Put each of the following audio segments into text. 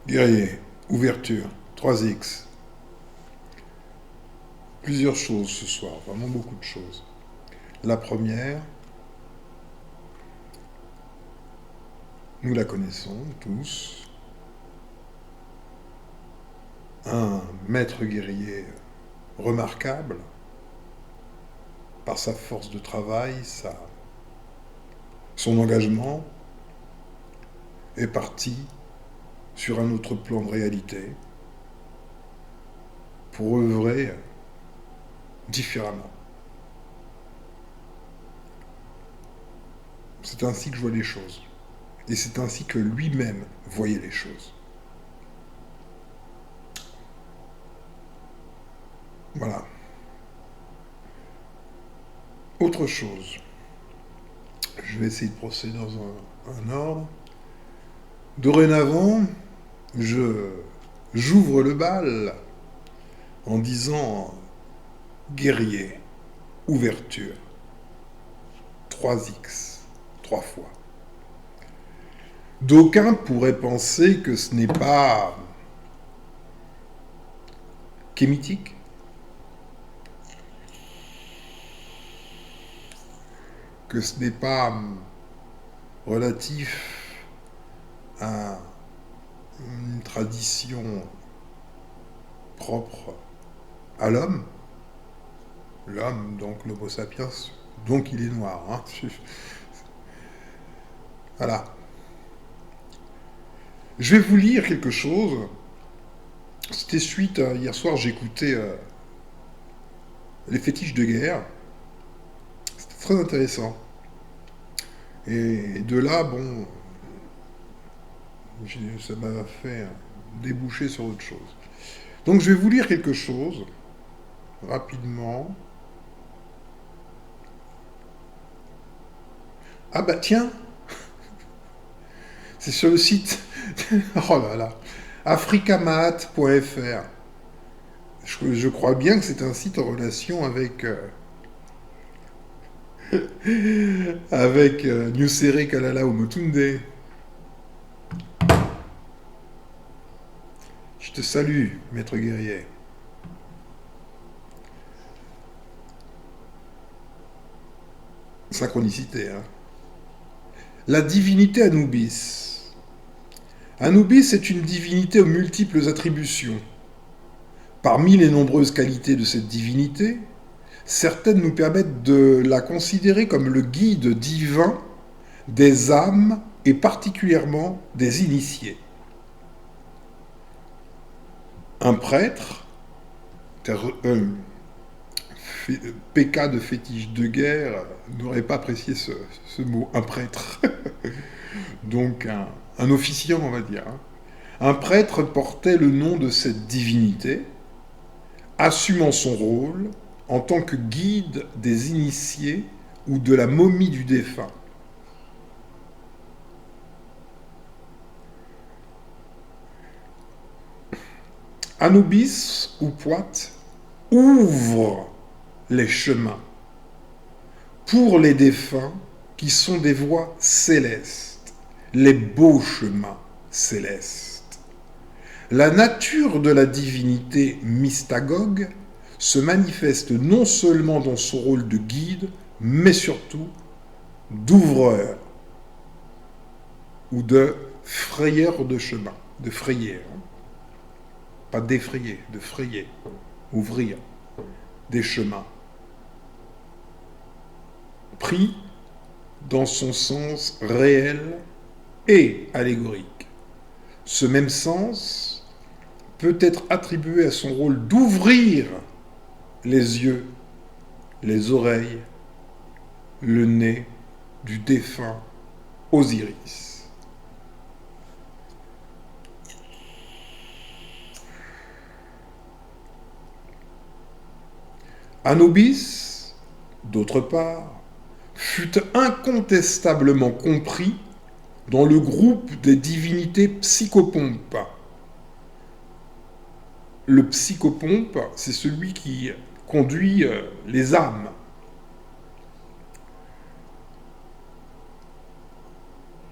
Guerrier, ouverture, 3X. Plusieurs choses ce soir, vraiment beaucoup de choses. La première, nous la connaissons tous, un maître guerrier remarquable par sa force de travail, son engagement, est parti sur un autre plan de réalité pour œuvrer différemment. C'est ainsi que je vois les choses. Et c'est ainsi que lui-même voyait les choses. Voilà. Autre chose. Je vais essayer de procéder dans un ordre. Dorénavant, j'ouvre le bal en disant guerrier, ouverture, 3X, 3 fois. D'aucuns pourraient penser que ce n'est pas kémitique, que ce n'est pas relatif à une tradition propre à l'homme. L'homme, donc l'homo sapiens, donc il est noir. Hein. Voilà. Je vais vous lire quelque chose. C'était suite à, hier soir, j'écoutais les fétiches de guerre. C'était très intéressant. Et de là, bon, ça m'a fait déboucher sur autre chose. Donc je vais vous lire quelque chose, rapidement. Ah bah tiens, c'est sur le site, oh là là, africamat.fr. Je crois bien que c'est un site en relation avec Nusere Kalala Omotunde. Je te salue, maître guerrier. Synchronicité, hein. La divinité Anubis. Anubis est une divinité aux multiples attributions. Parmi les nombreuses qualités de cette divinité, certaines nous permettent de la considérer comme le guide divin des âmes et particulièrement des initiés. Un prêtre, PK de fétiche de guerre, n'aurait pas apprécié ce mot, un prêtre. Donc un officiant, on va dire. Un prêtre portait le nom de cette divinité, assumant son rôle en tant que guide des initiés ou de la momie du défunt. Anubis ou Poit ouvre les chemins pour les défunts qui sont des voies célestes, les beaux chemins célestes. La nature de la divinité mystagogue se manifeste non seulement dans son rôle de guide, mais surtout d'ouvreur ou de frayeur de chemin, de frayer. Pas d'effrayer, de frayer, ouvrir des chemins. Pris dans son sens réel et allégorique. Ce même sens peut être attribué à son rôle d'ouvrir les yeux, les oreilles, le nez du défunt Osiris. Anubis, d'autre part, fut incontestablement compris dans le groupe des divinités psychopompes. Le psychopompe, c'est celui qui conduit les âmes.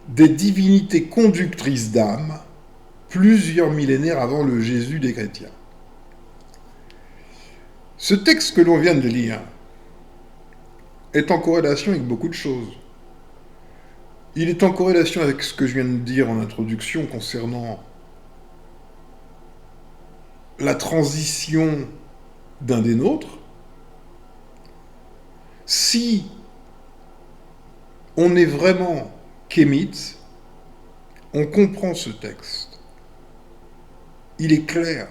Des divinités conductrices d'âmes plusieurs millénaires avant le Jésus des chrétiens. Ce texte que l'on vient de lire est en corrélation avec beaucoup de choses. Il est en corrélation avec ce que je viens de dire en introduction concernant la transition d'un des nôtres. Si on est vraiment kémite, on comprend ce texte. Il est clair.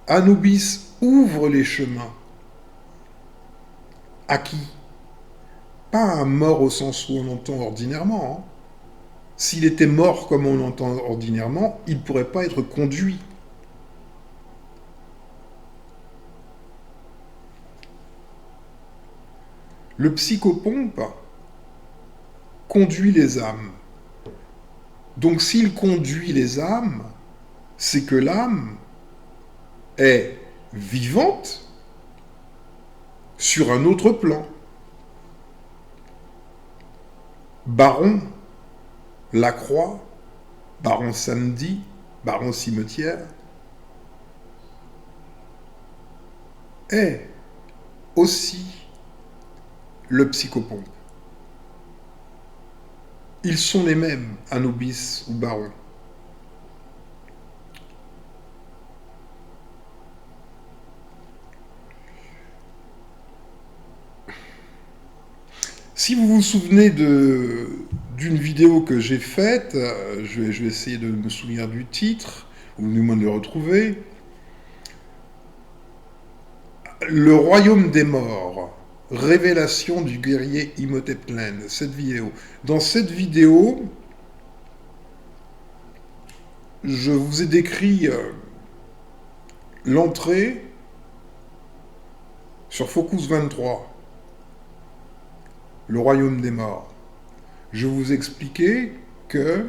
Anubis ouvre les chemins. À qui? Pas un mort au sens où on entend ordinairement. S'il était mort comme on l'entend ordinairement, il ne pourrait pas être conduit. Le psychopompe conduit les âmes. Donc s'il conduit les âmes, c'est que l'âme est vivante sur un autre plan. Baron Lacroix, Baron Samedi, Baron Cimetière, est aussi le psychopompe. Ils sont les mêmes, Anubis ou Baron. Si vous vous souvenez d'une vidéo que j'ai faite, je vais essayer de me souvenir du titre, ou du moins de le retrouver. Le royaume des morts, révélation du guerrier Imhotep Tlen, cette vidéo. Dans cette vidéo, je vous ai décrit l'entrée sur Focus 23. Le royaume des morts. Je vous expliquais que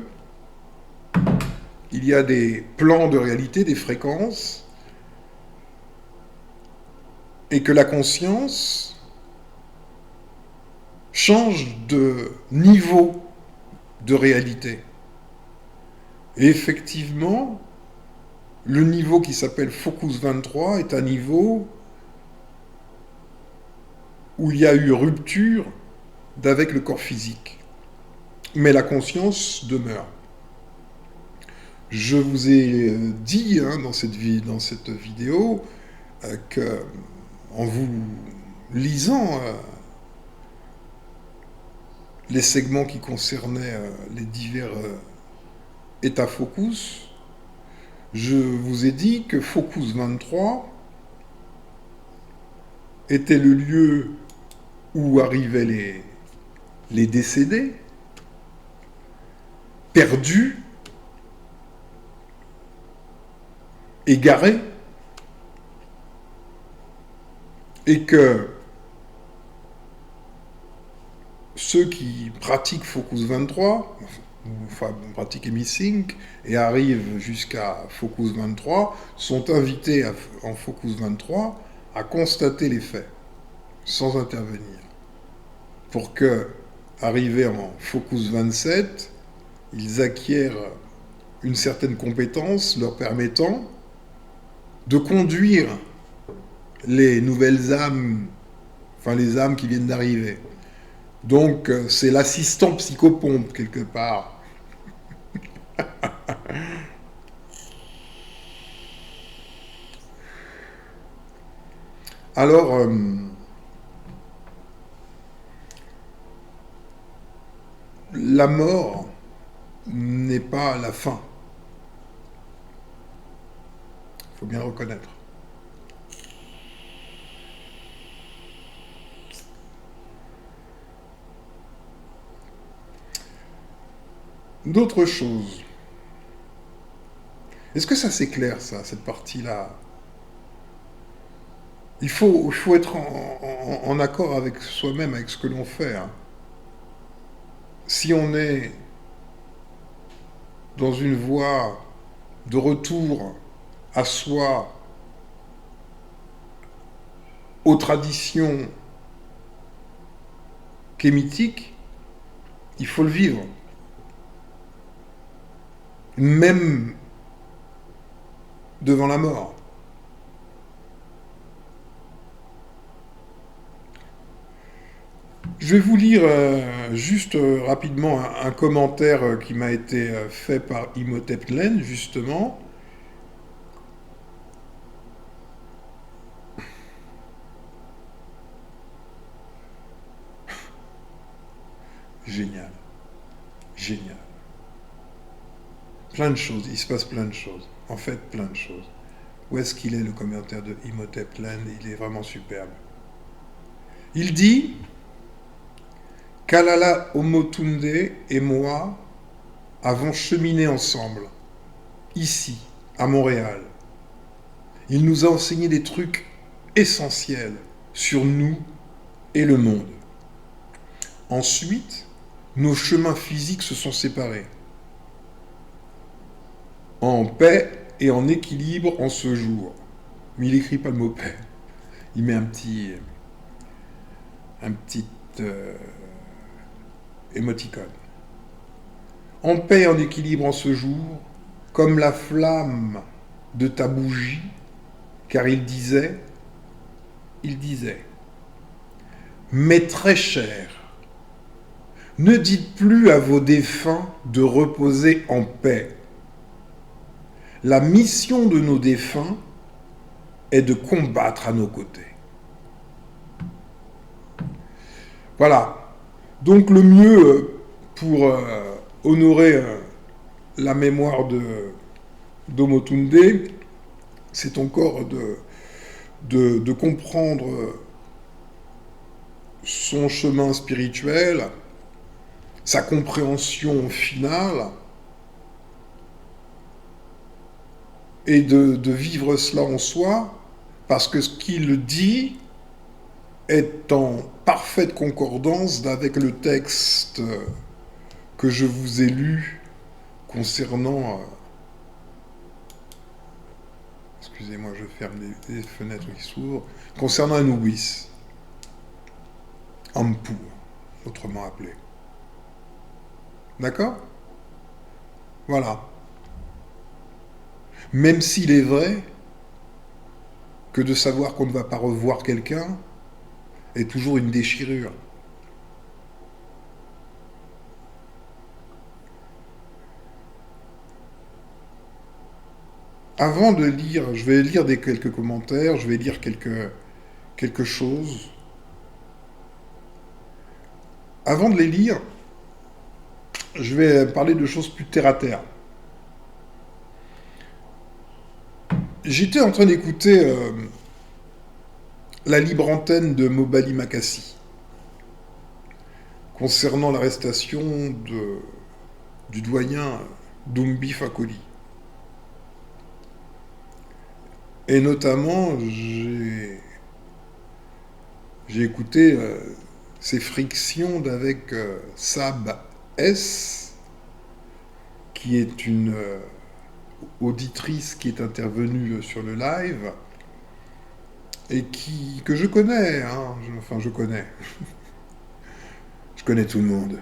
il y a des plans de réalité, des fréquences, et que la conscience change de niveau de réalité. Et effectivement, le niveau qui s'appelle Focus 23 est un niveau où il y a eu rupture d'avec le corps physique. Mais la conscience demeure. Je vous ai dit dans cette vidéo que, en vous lisant les segments qui concernaient les divers états focus, je vous ai dit que Focus 23 était le lieu où arrivaient les décédés, perdus, égarés, et que ceux qui pratiquent Focus 23, enfin pratiquent EmiSync et arrivent jusqu'à Focus 23, sont invités en Focus 23 à constater les faits, sans intervenir. Pour que, arrivés en Focus 27, ils acquièrent une certaine compétence leur permettant de conduire les nouvelles âmes, enfin les âmes qui viennent d'arriver. Donc c'est l'assistant psychopompe quelque part. Alors, la mort n'est pas la fin. Il faut bien le reconnaître. D'autres choses. Est-ce que ça c'est clair, ça, cette partie-là? Il faut être en accord avec soi-même, avec ce que l'on fait. Si on est dans une voie de retour à soi, aux traditions kémitiques, il faut le vivre. Même devant la mort. Je vais vous lire juste rapidement un commentaire qui m'a été fait par Imhotep Len, justement. Génial. Génial. Plein de choses, il se passe plein de choses. En fait, plein de choses. Où est-ce qu'il est le commentaire de Imhotep Len? Il est vraiment superbe. Il dit: Kalala Omotunde et moi avons cheminé ensemble, ici, à Montréal. Il nous a enseigné des trucs essentiels sur nous et le monde. Ensuite, nos chemins physiques se sont séparés. En paix et en équilibre en ce jour. Mais il n'écrit pas le mot paix. Il met un petit émoticône. En paix et en équilibre en ce jour, comme la flamme de ta bougie, car il disait, mais très cher, ne dites plus à vos défunts de reposer en paix. La mission de nos défunts est de combattre à nos côtés. Voilà. Donc le mieux pour honorer la mémoire d'Omotunde, c'est encore de comprendre son chemin spirituel, sa compréhension finale, et de vivre cela en soi, parce que ce qu'il dit est en parfaite concordance avec le texte que je vous ai lu concernant... excusez-moi, je ferme les fenêtres qui s'ouvrent. Concernant Anubis, Ampu, autrement appelé. D'accord? Voilà. Même s'il est vrai que de savoir qu'on ne va pas revoir quelqu'un est toujours une déchirure. Avant de lire, je vais lire quelques commentaires, je vais lire quelque chose. Avant de les lire, je vais parler de choses plus terre à terre. J'étais en train d'écouter la libre antenne de Mobali Makassi concernant l'arrestation du doyen Dumbi Fakoli. Et notamment, j'ai écouté ces frictions avec Sab S, qui est une auditrice qui est intervenue sur le live, et que je connais, hein, je connais. Je connais tout le monde.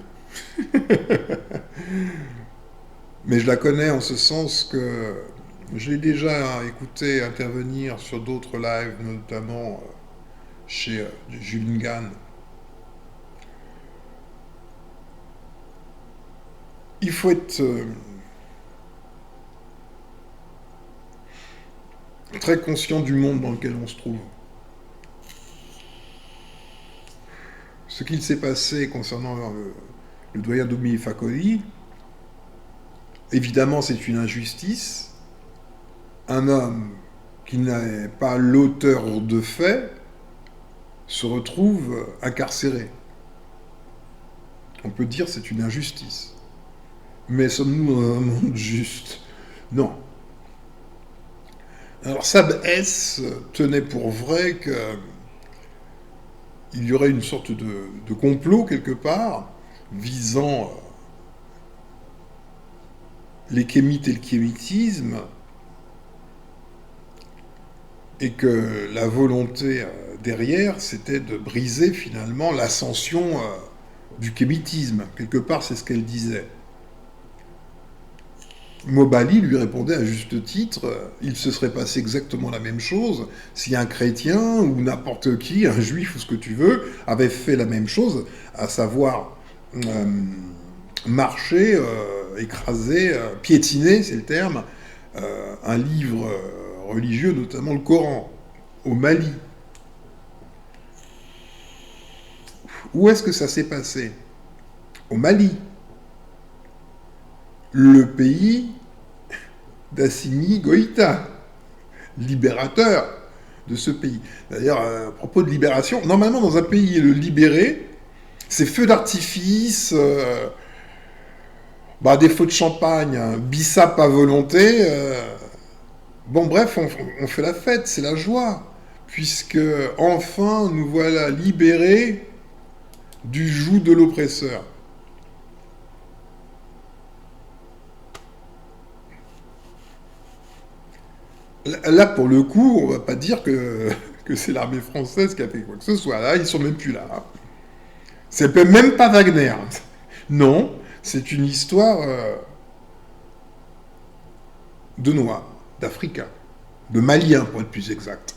Mais je la connais en ce sens que je l'ai déjà écouté intervenir sur d'autres lives, notamment chez Jules Ngan. Il faut être très conscient du monde dans lequel on se trouve. Ce qu'il s'est passé concernant le doyen Dumbi Fakoli, évidemment c'est une injustice. Un homme qui n'est pas l'auteur de faits se retrouve incarcéré. On peut dire que c'est une injustice. Mais sommes-nous dans un monde juste? Non. Alors Sab S tenait pour vrai qu'il y aurait une sorte de complot quelque part visant les kémites et le kémitisme, et que la volonté derrière, c'était de briser finalement l'ascension du kémitisme. Quelque part, c'est ce qu'elle disait. Mobali lui répondait à juste titre, il se serait passé exactement la même chose si un chrétien ou n'importe qui, un juif ou ce que tu veux, avait fait la même chose, à savoir marcher, écraser, piétiner, c'est le terme, un livre religieux, notamment le Coran, au Mali. Où est-ce que ça s'est passé? Au Mali. Le pays d'Assimi Goïta, libérateur de ce pays. D'ailleurs, à propos de libération, normalement dans un pays le libéré, c'est feux d'artifice, des feux de champagne, hein, bissap à volonté. Bon bref, on fait la fête, c'est la joie, puisque enfin nous voilà libérés du joug de l'oppresseur. Là, pour le coup, on va pas dire que c'est l'armée française qui a fait quoi que ce soit. Là, ils sont même plus là. Hein. C'est même pas Wagner. Non, c'est une histoire de Noirs, d'Africains, de Maliens pour être plus exact.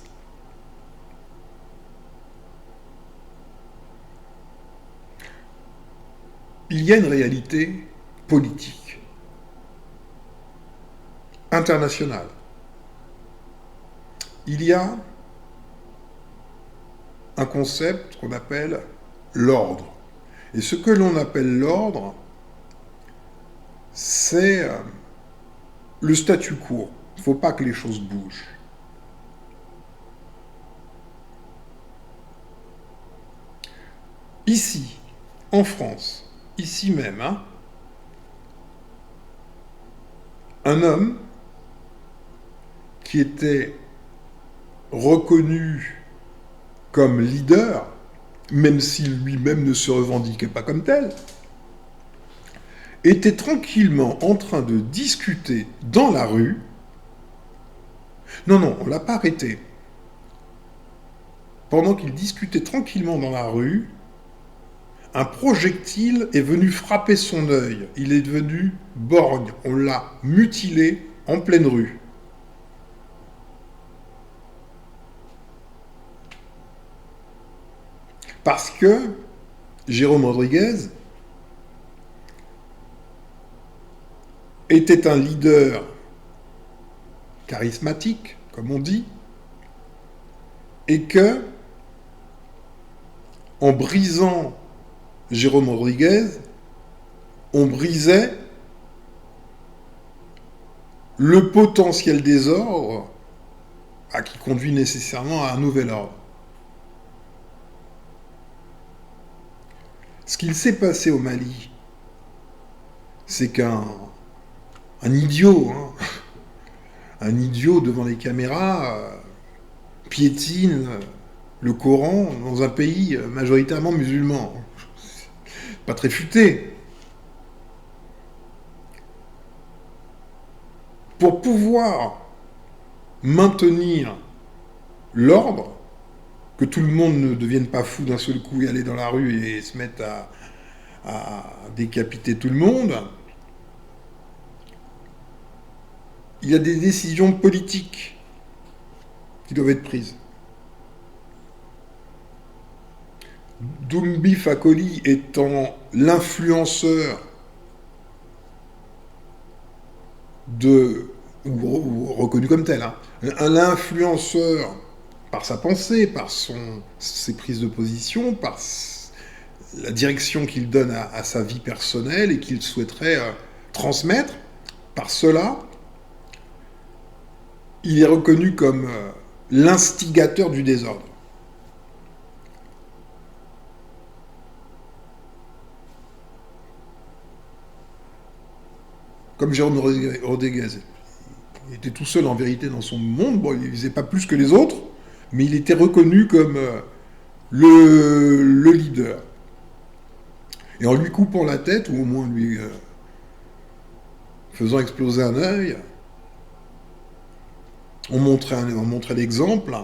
Il y a une réalité politique, internationale. Il y a un concept qu'on appelle l'ordre. Et ce que l'on appelle l'ordre, c'est le statu quo. Il ne faut pas que les choses bougent. Ici, en France, ici même, hein, un homme qui était reconnu comme leader, même s'il lui-même ne se revendiquait pas comme tel, était tranquillement en train de discuter dans la rue. Non, on ne l'a pas arrêté. Pendant qu'il discutait tranquillement dans la rue, un projectile est venu frapper son œil. Il est devenu borgne. On l'a mutilé en pleine rue. Parce que Jérôme Rodriguez était un leader charismatique, comme on dit, et que, en brisant Jérôme Rodriguez, on brisait le potentiel désordre qui conduit nécessairement à un nouvel ordre. Ce qu'il s'est passé au Mali, c'est qu'un idiot, hein, un idiot devant les caméras piétine le Coran dans un pays majoritairement musulman. Pas très futé. Pour pouvoir maintenir l'ordre, que tout le monde ne devienne pas fou d'un seul coup et aller dans la rue et se mettre à décapiter tout le monde, il y a des décisions politiques qui doivent être prises. Doumbia Fakoli étant l'influenceur ou reconnu comme tel, hein, l'influenceur par sa pensée, par ses prises de position, par la direction qu'il donne à sa vie personnelle et qu'il souhaiterait transmettre, par cela, il est reconnu comme l'instigateur du désordre. Comme Jérôme Rodriguez. Il était tout seul en vérité dans son monde, bon, il ne faisait pas plus que les autres, mais il était reconnu comme le leader. Et en lui coupant la tête, ou au moins lui faisant exploser un œil, on montrait l'exemple,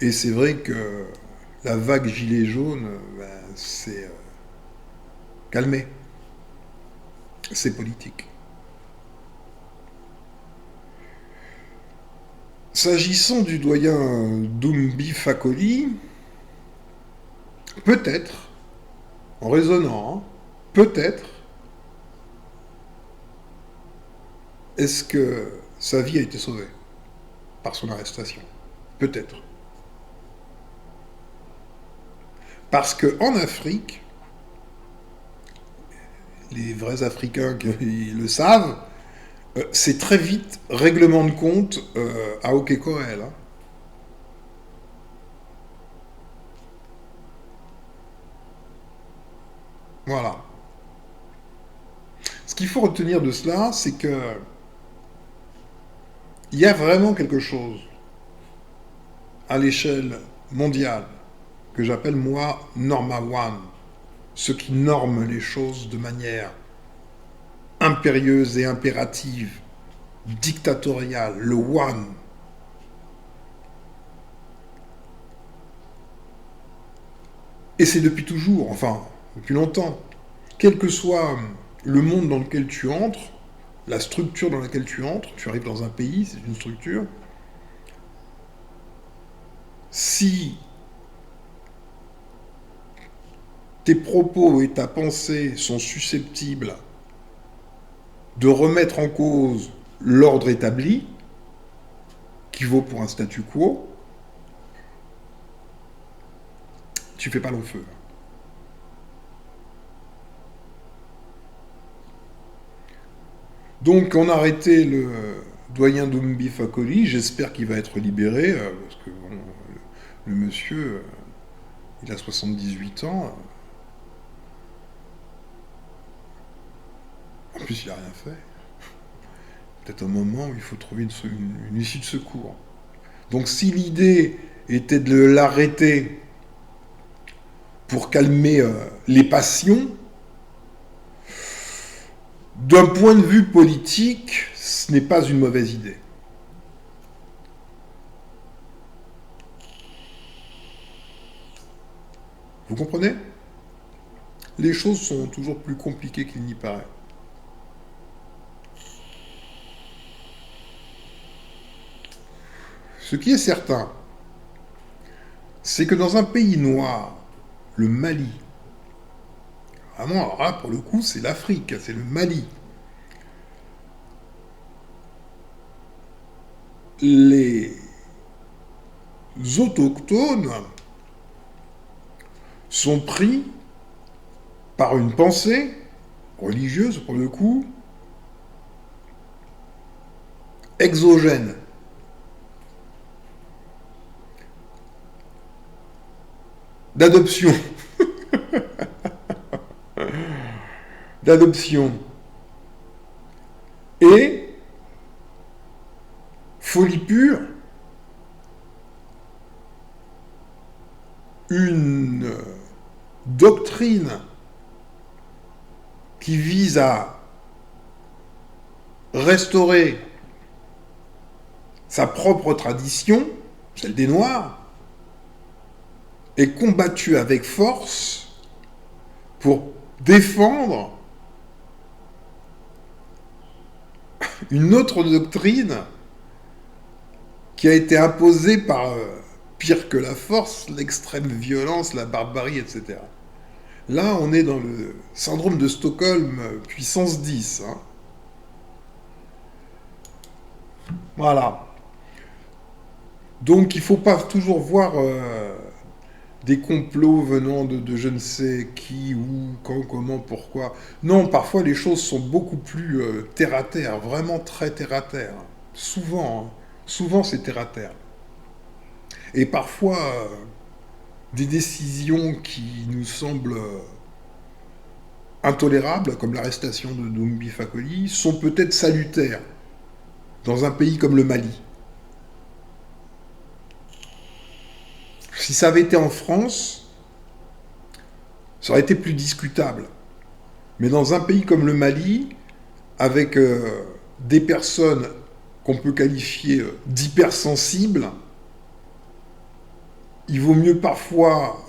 et c'est vrai que la vague gilet jaune, c'est calmer. C'est politique. S'agissant du doyen Doumbie Fakoli, peut-être, en raisonnant, peut-être, est-ce que sa vie a été sauvée par son arrestation? Peut-être. Parce qu'en Afrique, les vrais Africains qui le savent, c'est très vite règlement de compte à Okekoel. Hein. Voilà. Ce qu'il faut retenir de cela, c'est que il y a vraiment quelque chose à l'échelle mondiale que j'appelle moi Norma One, ce qui norme les choses de manière impérieuse et impérative, dictatoriale, le One. Et c'est depuis toujours, enfin, depuis longtemps. Quel que soit le monde dans lequel tu entres, la structure dans laquelle tu entres, tu arrives dans un pays, c'est une structure. Si tes propos et ta pensée sont susceptibles de remettre en cause l'ordre établi, qui vaut pour un statu quo, tu fais pas long feu. Donc on a arrêté le doyen Doumbie Fakoli, j'espère qu'il va être libéré, parce que bon, le monsieur, il a 78 ans. En plus, il n'a rien fait. Peut-être un moment où il faut trouver une issue de secours. Donc si l'idée était de l'arrêter pour calmer les passions, d'un point de vue politique, ce n'est pas une mauvaise idée. Vous comprenez? Les choses sont toujours plus compliquées qu'il n'y paraît. Ce qui est certain, c'est que dans un pays noir, le Mali, vraiment, alors là, pour le coup, c'est l'Afrique, c'est le Mali. Les autochtones sont pris par une pensée religieuse, pour le coup, exogène. D'adoption. D'adoption. Et folie pure, une doctrine qui vise à restaurer sa propre tradition, celle des Noirs, est combattue avec force pour défendre une autre doctrine qui a été imposée par, pire que la force, l'extrême violence, la barbarie, etc. Là, on est dans le syndrome de Stockholm puissance 10. Hein. Voilà. Donc, il ne faut pas toujours voir des complots venant de je ne sais qui, où, quand, comment, pourquoi. Non, parfois, les choses sont beaucoup plus terre-à-terre, vraiment très terre-à-terre. Souvent, hein. Souvent, c'est terre-à-terre. Et parfois, des décisions qui nous semblent intolérables, comme l'arrestation de Doumbie Fakoli, sont peut-être salutaires dans un pays comme le Mali. Si ça avait été en France, ça aurait été plus discutable. Mais dans un pays comme le Mali, avec des personnes qu'on peut qualifier d'hypersensibles, il vaut mieux parfois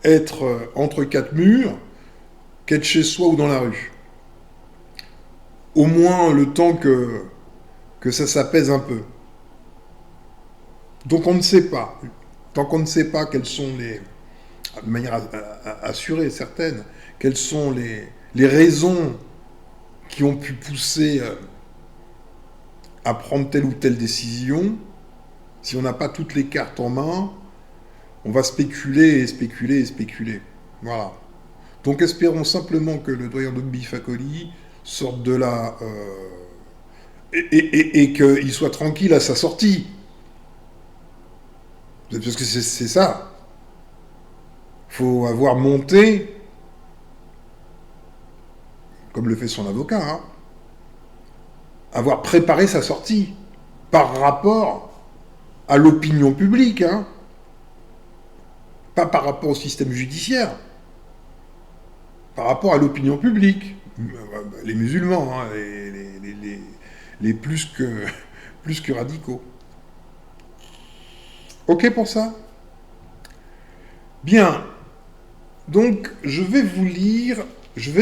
être entre quatre murs qu'être chez soi ou dans la rue. Au moins le temps que ça s'apaise un peu. Donc on ne sait pas. Tant qu'on ne sait pas quelles sont les, de manière assurée, certaine, quelles sont les raisons qui ont pu pousser à prendre telle ou telle décision, si on n'a pas toutes les cartes en main, on va spéculer et spéculer et spéculer. Voilà. Donc espérons simplement que le doyen d'Ogby Fakoly sorte de là et qu'il soit tranquille à sa sortie. Parce que c'est ça. Il faut avoir monté, comme le fait son avocat, hein, avoir préparé sa sortie par rapport à l'opinion publique, hein, pas par rapport au système judiciaire, par rapport à l'opinion publique. Les musulmans, hein, les plus que radicaux. Ok pour ça? Bien. Donc, je vais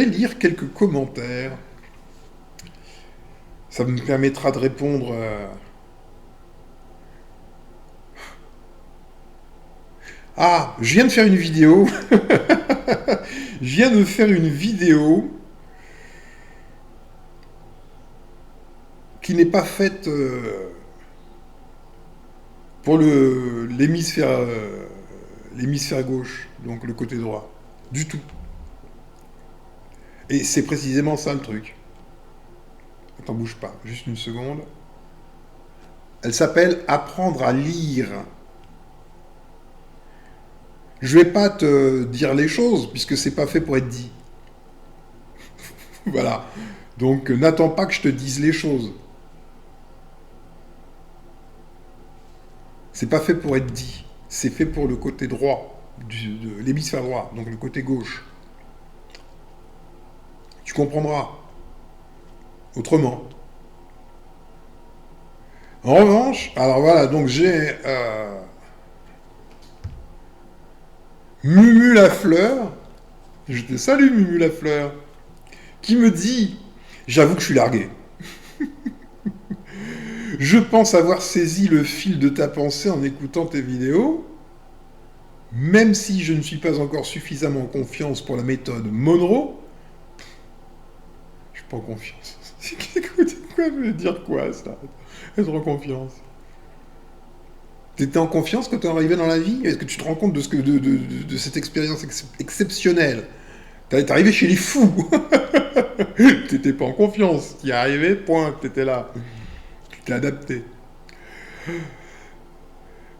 lire quelques commentaires. Ça me permettra de répondre. Ah, je viens de faire une vidéo. Je viens de faire une vidéo qui n'est pas faite pour l'hémisphère gauche, donc le côté droit. Du tout. Et c'est précisément ça le truc. Attends, bouge pas, juste une seconde. Elle s'appelle Apprendre à lire. Je vais pas te dire les choses, puisque c'est pas fait pour être dit. Voilà. Donc n'attends pas que je te dise les choses. C'est pas fait pour être dit. C'est fait pour le côté droit, de l'hémisphère droit, donc le côté gauche. Tu comprendras. Autrement. En revanche, alors voilà, donc j'ai Mumu la fleur. Je te salue Mumu la fleur. Qui me dit, j'avoue que je suis largué. Je pense avoir saisi le fil de ta pensée en écoutant tes vidéos. Même si je ne suis pas encore suffisamment en confiance pour la méthode Monroe, je suis pas en confiance. Écoute, quoi, je veux dire quoi ça? Être en confiance. T'étais en confiance quand t'es arrivé dans la vie? Est-ce que tu te rends compte de cette expérience exceptionnelle? T'es arrivé chez les fous. T'étais pas en confiance. T'y es arrivé, point, t'étais là. Tu t'es adapté.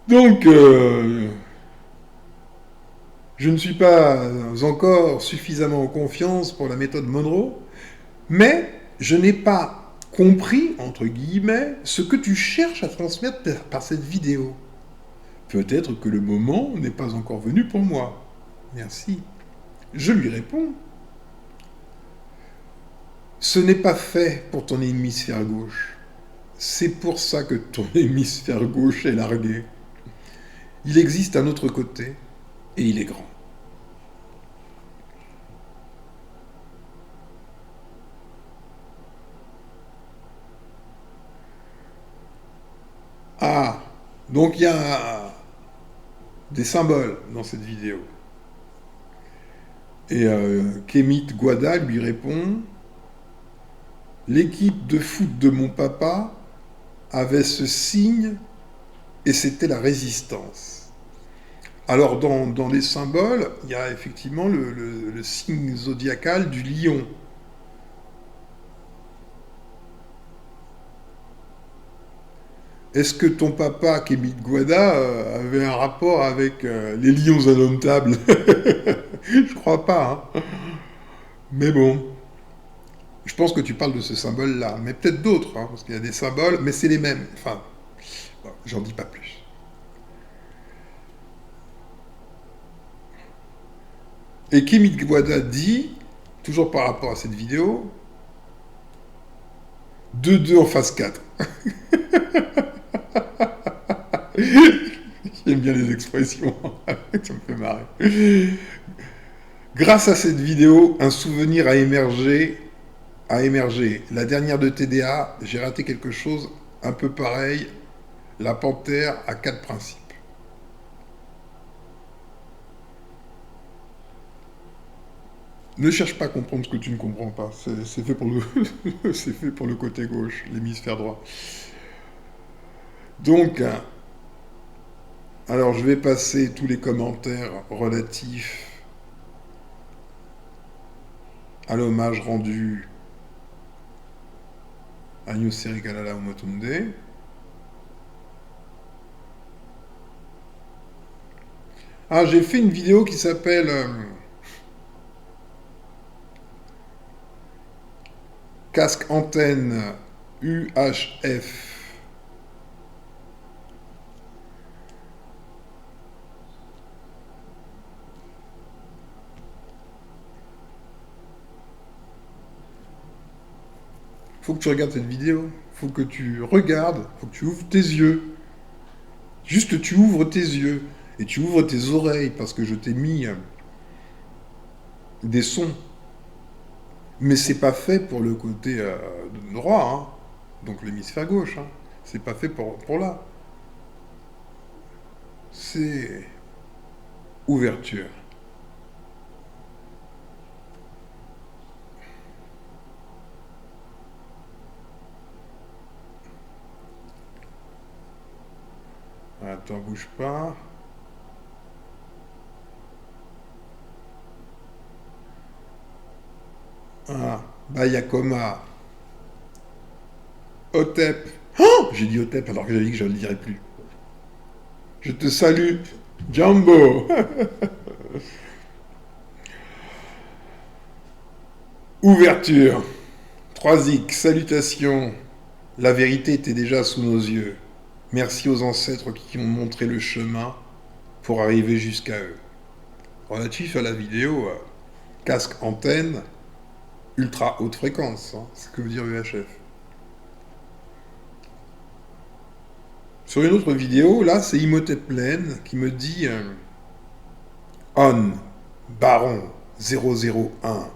Donc, je ne suis pas encore suffisamment en confiance pour la méthode Monroe, mais je n'ai pas compris, entre guillemets, ce que tu cherches à transmettre par cette vidéo. Peut-être que le moment n'est pas encore venu pour moi. Merci. Je lui réponds. Ce n'est pas fait pour ton hémisphère gauche. C'est pour ça que ton hémisphère gauche est largué. Il existe un autre côté, et il est grand. Ah, donc il y a des symboles dans cette vidéo. Et Kémit Guada lui répond, l'équipe de foot de mon papa avait ce signe et c'était la résistance. Alors dans les symboles, il y a effectivement le signe zodiacal du lion. Est-ce que ton papa, Kémit Guada, avait un rapport avec les lions indomptables? Je crois pas, hein. Mais bon. Je pense que tu parles de ce symbole-là, mais peut-être d'autres, hein, parce qu'il y a des symboles, mais c'est les mêmes. Enfin, bon, j'en dis pas plus. Et Kémit Guada dit, toujours par rapport à cette vidéo, 2-2 en phase 4. J'aime bien les expressions, ça me fait marrer. Grâce à cette vidéo, un souvenir a émergé. La dernière de TDA, j'ai raté quelque chose un peu pareil. La panthère a 4 principes. Ne cherche pas à comprendre ce que tu ne comprends pas. C'est fait pour le, c'est fait pour le côté gauche, l'hémisphère droit. Donc, alors je vais passer tous les commentaires relatifs à l'hommage rendu à Nyuseri Kalala Omotunde. Ah, j'ai fait une vidéo qui s'appelle Casque antenne UHF. Faut que tu regardes cette vidéo. Faut que tu regardes. Faut que tu ouvres tes yeux. Juste tu ouvres tes yeux. Et tu ouvres tes oreilles parce que je t'ai mis des sons. Mais c'est pas fait pour le côté droit, hein. Donc l'hémisphère gauche. Hein. C'est pas fait pour là. C'est ouverture. Attends, bouge pas. Ah, Bayakoma. Otep. Oh, j'ai dit Otep alors que j'avais dit que je ne le dirais plus. Je te salue, Jumbo. Ouverture. 3X, salutations. La vérité était déjà sous nos yeux. Merci aux ancêtres qui ont montré le chemin pour arriver jusqu'à eux. Relatif à la vidéo, casque antenne, ultra haute fréquence, hein, c'est ce que veut dire UHF. Sur une autre vidéo, là, c'est Imhotep Plaine qui me dit On, Baron 001.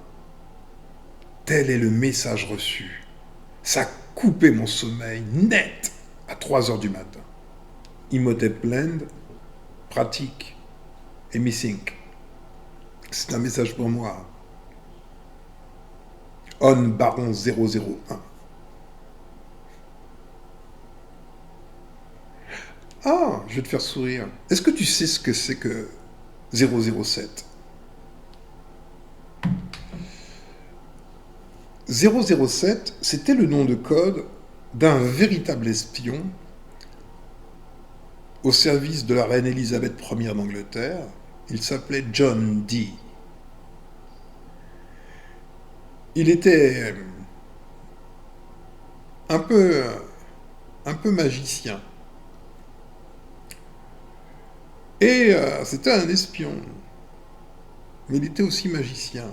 Tel est le message reçu. Ça a coupé mon sommeil net à 3 heures du matin. Imhotep Land, pratique et missing. C'est un message pour moi. On Baron 001. Ah, je vais te faire sourire. Est-ce que tu sais ce que c'est que 007 007, c'était le nom de code d'un véritable espion au service de la reine Elisabeth Ier d'Angleterre. Il s'appelait John Dee. Il était un peu magicien. Et c'était un espion. Mais il était aussi magicien.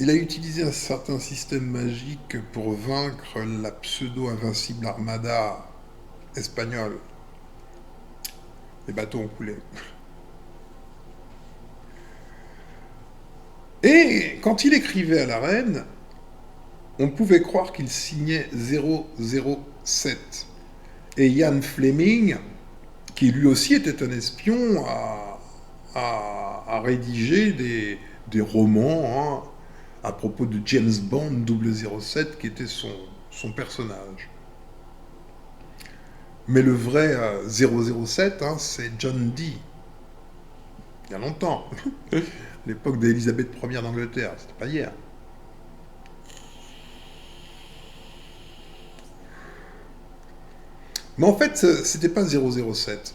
Il a utilisé un certain système magique pour vaincre la pseudo-invincible armada espagnole. Les bateaux ont coulé. Et quand il écrivait à la reine, on pouvait croire qu'il signait 007. Et Ian Fleming, qui lui aussi était un espion, a rédigé des romans, hein, à propos de James Bond 007, qui était son personnage. Mais le vrai 007, hein, c'est John Dee. Il y a longtemps. L'époque d'Elisabeth Ier d'Angleterre, c'était pas hier. Mais en fait, c'était pas 007.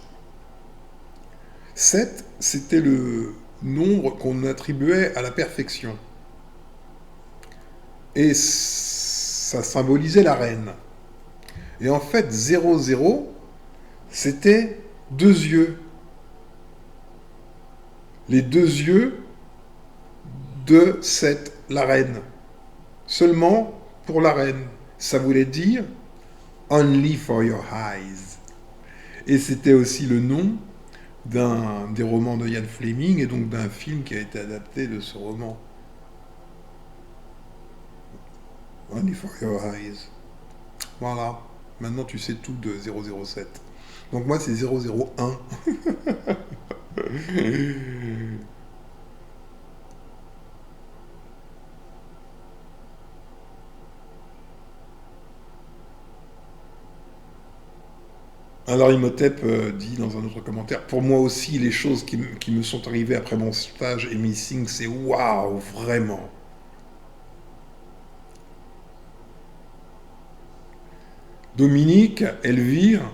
7, c'était le nombre qu'on attribuait à la perfection. Et ça symbolisait la reine. Et en fait, 00, c'était 2 yeux. Les 2 yeux de cette, la reine. Seulement pour la reine. Ça voulait dire Only for your eyes. Et c'était aussi le nom d'un des romans de Ian Fleming et donc d'un film qui a été adapté de ce roman. Only for Your Eyes. Voilà. Maintenant, tu sais tout de 007. Donc moi, c'est 001. Alors Imhotep dit dans un autre commentaire, pour moi aussi, les choses qui me sont arrivées après mon stage et Missing, c'est waouh, vraiment. Dominique, Elvire,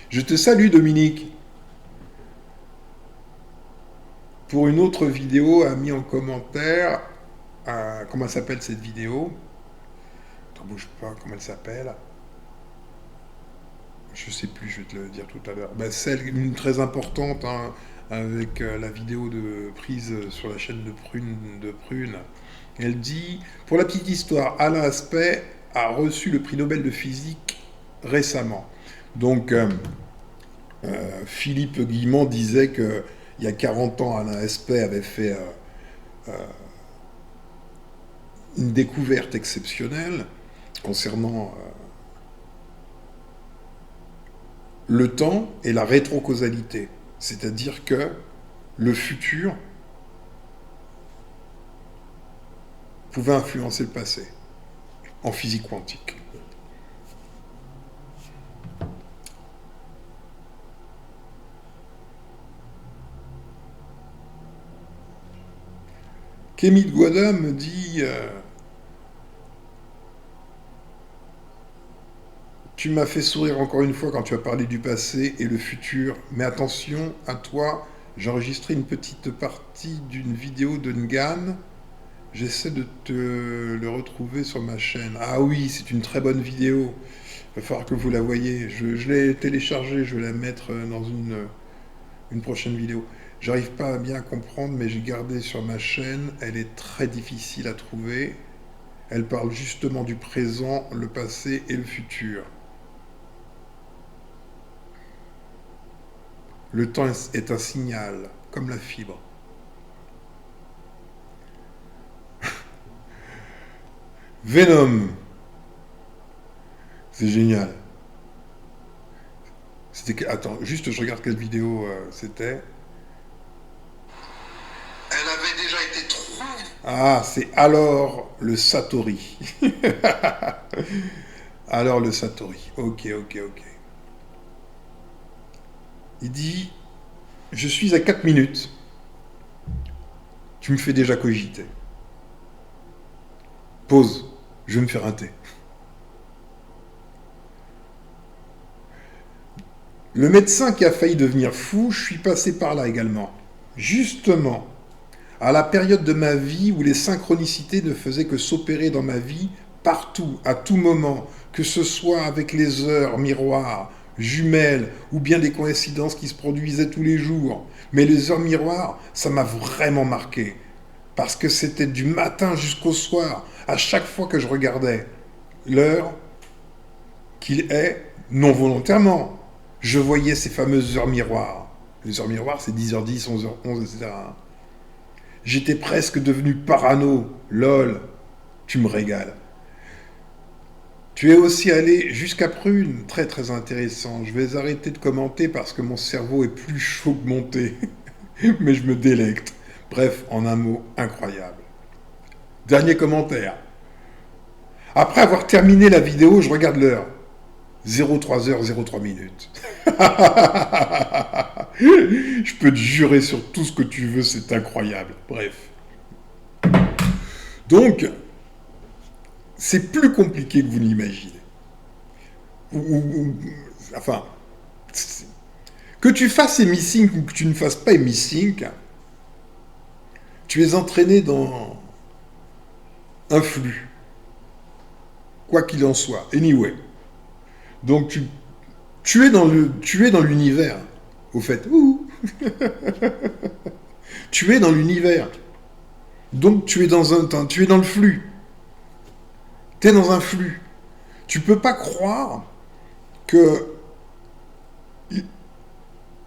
je te salue Dominique. Pour une autre vidéo, a mis en commentaire, comment elle s'appelle cette vidéo? T'en bouge pas, comment elle s'appelle? Je sais plus, je vais te le dire tout à l'heure. Bah, celle, une très importante, hein, avec la vidéo de prise sur la chaîne de Prune. Elle dit, pour la petite histoire, Alain Aspect a reçu le prix Nobel de physique récemment. Donc, Philippe Guillemont disait que il y a 40 ans, Alain Aspect avait fait une découverte exceptionnelle concernant le temps et la rétrocausalité. C'est-à-dire que le futur pouvait influencer le passé en physique quantique. Kémy de Guada me dit tu m'as fait sourire encore une fois quand tu as parlé du passé et le futur, mais attention à toi, j'ai enregistré une petite partie d'une vidéo de Ngan. J'essaie de te le retrouver sur ma chaîne. Ah oui, c'est une très bonne vidéo. Il va falloir que vous la voyez. Je l'ai téléchargée, je vais la mettre dans une prochaine vidéo. J'arrive pas à bien comprendre, mais j'ai gardé sur ma chaîne. Elle est très difficile à trouver. Elle parle justement du présent, le passé et le futur. Le temps est un signal, comme la fibre. Venom. C'est génial. Attends, juste je regarde quelle vidéo c'était. Elle avait déjà été trouvée. Ah, c'est alors le Satori. Alors le Satori. Ok. Il dit, je suis à 4 minutes. Tu me fais déjà cogiter. Pause. Je vais me faire un thé. Le médecin qui a failli devenir fou, je suis passé par là également. Justement, à la période de ma vie où les synchronicités ne faisaient que s'opérer dans ma vie, partout, à tout moment, que ce soit avec les heures miroirs, jumelles, ou bien des coïncidences qui se produisaient tous les jours. Mais les heures miroirs, ça m'a vraiment marqué. Parce que c'était du matin jusqu'au soir, à chaque fois que je regardais l'heure qu'il est, non volontairement, je voyais ces fameuses heures miroirs. Les heures miroirs, c'est 10h10, 11h11, etc. J'étais presque devenu parano. Lol, tu me régales. Tu es aussi allé jusqu'à Prune, très intéressant. Je vais arrêter de commenter parce que mon cerveau est plus chaud que mon thé. Mais je me délecte. Bref, en un mot, incroyable. Dernier commentaire. Après avoir terminé la vidéo, je regarde l'heure. 03h03 Je peux te jurer sur tout ce que tu veux, c'est incroyable. Bref. Donc, c'est plus compliqué que vous l'imaginez. Enfin, que tu fasses Missing ou que tu ne fasses pas Missing, tu es entraîné dans un flux. Quoi qu'il en soit. Anyway. Donc tu es dans l'univers. Au fait. Tu es dans l'univers. Donc tu es dans le flux. Tu es dans un flux. Tu peux pas croire que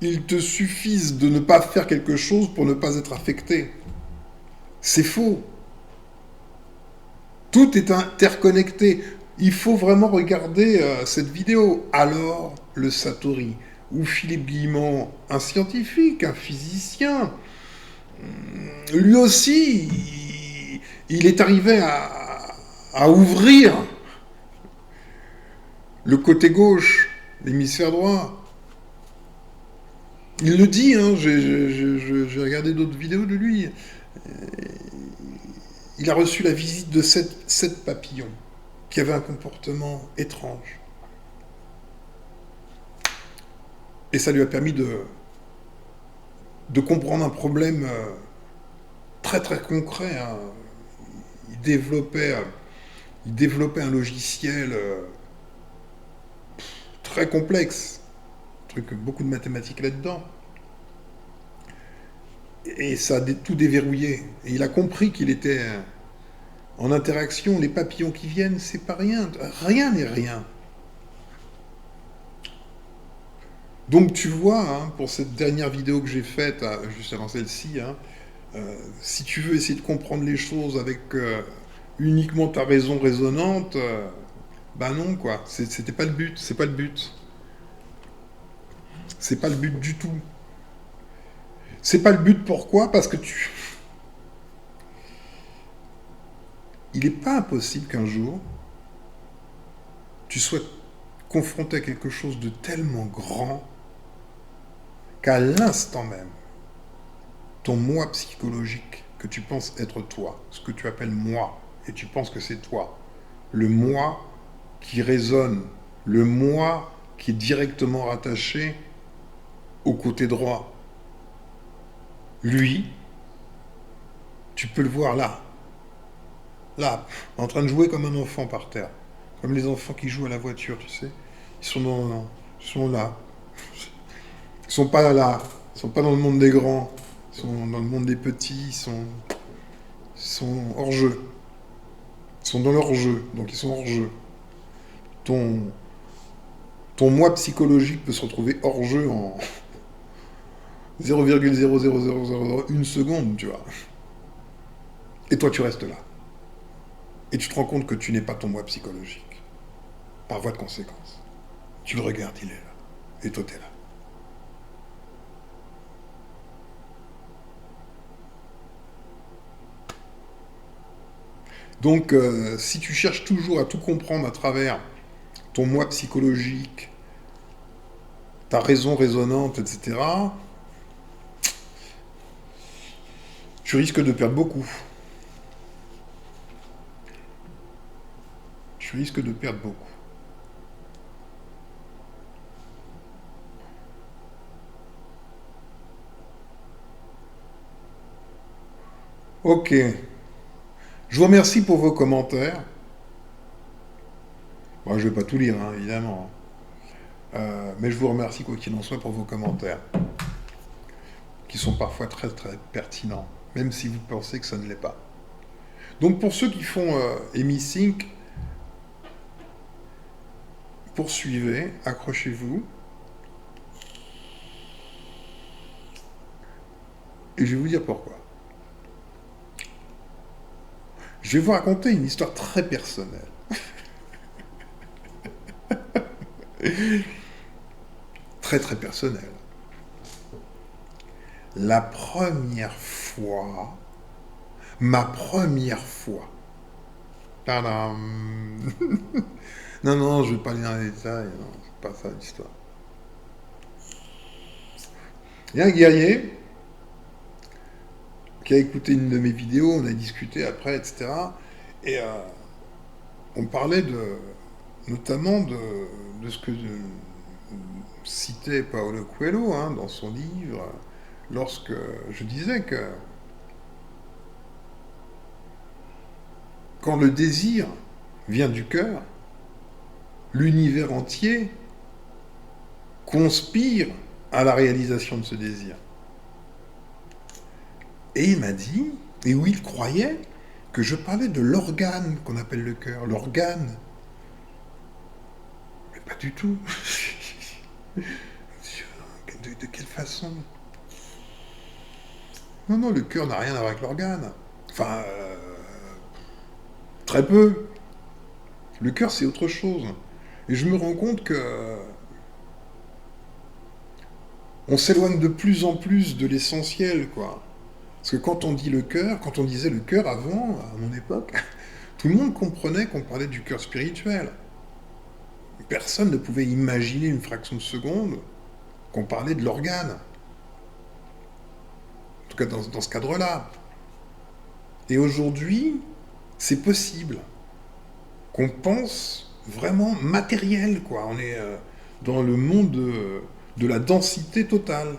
il te suffise de ne pas faire quelque chose pour ne pas être affecté. C'est faux. Tout est interconnecté. Il faut vraiment regarder cette vidéo. Alors, le Satori, ou Philippe Guillemont, un scientifique, un physicien, lui aussi, il est arrivé à ouvrir le côté gauche, l'hémisphère droit. Il le dit, hein, j'ai regardé d'autres vidéos de lui. Il a reçu la visite de sept papillons qui avaient un comportement étrange. Et ça lui a permis de comprendre un problème très très concret. Hein. Il développait, il développait un logiciel très complexe, beaucoup de mathématiques là-dedans. Et ça a tout déverrouillé. Et il a compris qu'il était en interaction. Les papillons qui viennent, c'est pas rien. Rien n'est rien. Donc tu vois, hein, pour cette dernière vidéo que j'ai faite, juste avant celle-ci, hein, si tu veux essayer de comprendre les choses avec uniquement ta raison raisonnante, bah non, quoi. C'était pas le but. C'est pas le but. C'est pas le but du tout. C'est pas le but, pourquoi? Parce que il n'est pas impossible qu'un jour, tu sois confronté à quelque chose de tellement grand qu'à l'instant même, ton moi psychologique que tu penses être toi, ce que tu appelles moi, et tu penses que c'est toi, le moi qui résonne, le moi qui est directement rattaché au côté droit, lui, tu peux le voir là, en train de jouer comme un enfant par terre, comme les enfants qui jouent à la voiture, tu sais, ils sont là, ils sont pas là, ils sont pas dans le monde des grands, ils sont dans le monde des petits, ils sont hors jeu, ils sont dans leur jeu, donc ils sont hors jeu. Ton, ton moi psychologique peut se retrouver hors jeu en 0,00001 seconde, tu vois. Et toi, tu restes là. Et tu te rends compte que tu n'es pas ton moi psychologique. Par voie de conséquence. Tu le regardes, il est là. Et toi, t'es là. Donc, si tu cherches toujours à tout comprendre à travers ton moi psychologique, ta raison résonante, etc., tu risques de perdre beaucoup. Tu risques de perdre beaucoup. Ok. Je vous remercie pour vos commentaires. Moi, je ne vais pas tout lire, hein, évidemment. Mais je vous remercie, quoi qu'il en soit, pour vos commentaires, qui sont parfois très très pertinents, même si vous pensez que ça ne l'est pas. Donc pour ceux qui font EmiSync, poursuivez, accrochez-vous. Et je vais vous dire pourquoi. Je vais vous raconter une histoire très personnelle. Très très personnelle. La première fois, ma première fois. Tadam. Non, non, je ne vais pas aller dans les détails, non, c'est pas ça l'histoire. Il y a un guerrier qui a écouté une de mes vidéos, on a discuté après, etc. Et on parlait notamment de ce que citait Paolo Coelho hein, dans son livre, lorsque je disais que quand le désir vient du cœur, l'univers entier conspire à la réalisation de ce désir. Et il m'a dit, et où il croyait, que je parlais de l'organe qu'on appelle le cœur, l'organe. Mais pas du tout. de quelle façon? Non, non, le cœur n'a rien à voir avec l'organe. Enfin, très peu. Le cœur, c'est autre chose. Et je me rends compte que on s'éloigne de plus en plus de l'essentiel, quoi. Parce que quand on dit le cœur, quand on disait le cœur avant, à mon époque, tout le monde comprenait qu'on parlait du cœur spirituel. Personne ne pouvait imaginer une fraction de seconde qu'on parlait de l'organe. En tout cas, dans ce cadre-là. Et aujourd'hui, c'est possible qu'on pense vraiment matériel, quoi. On est dans le monde de la densité totale.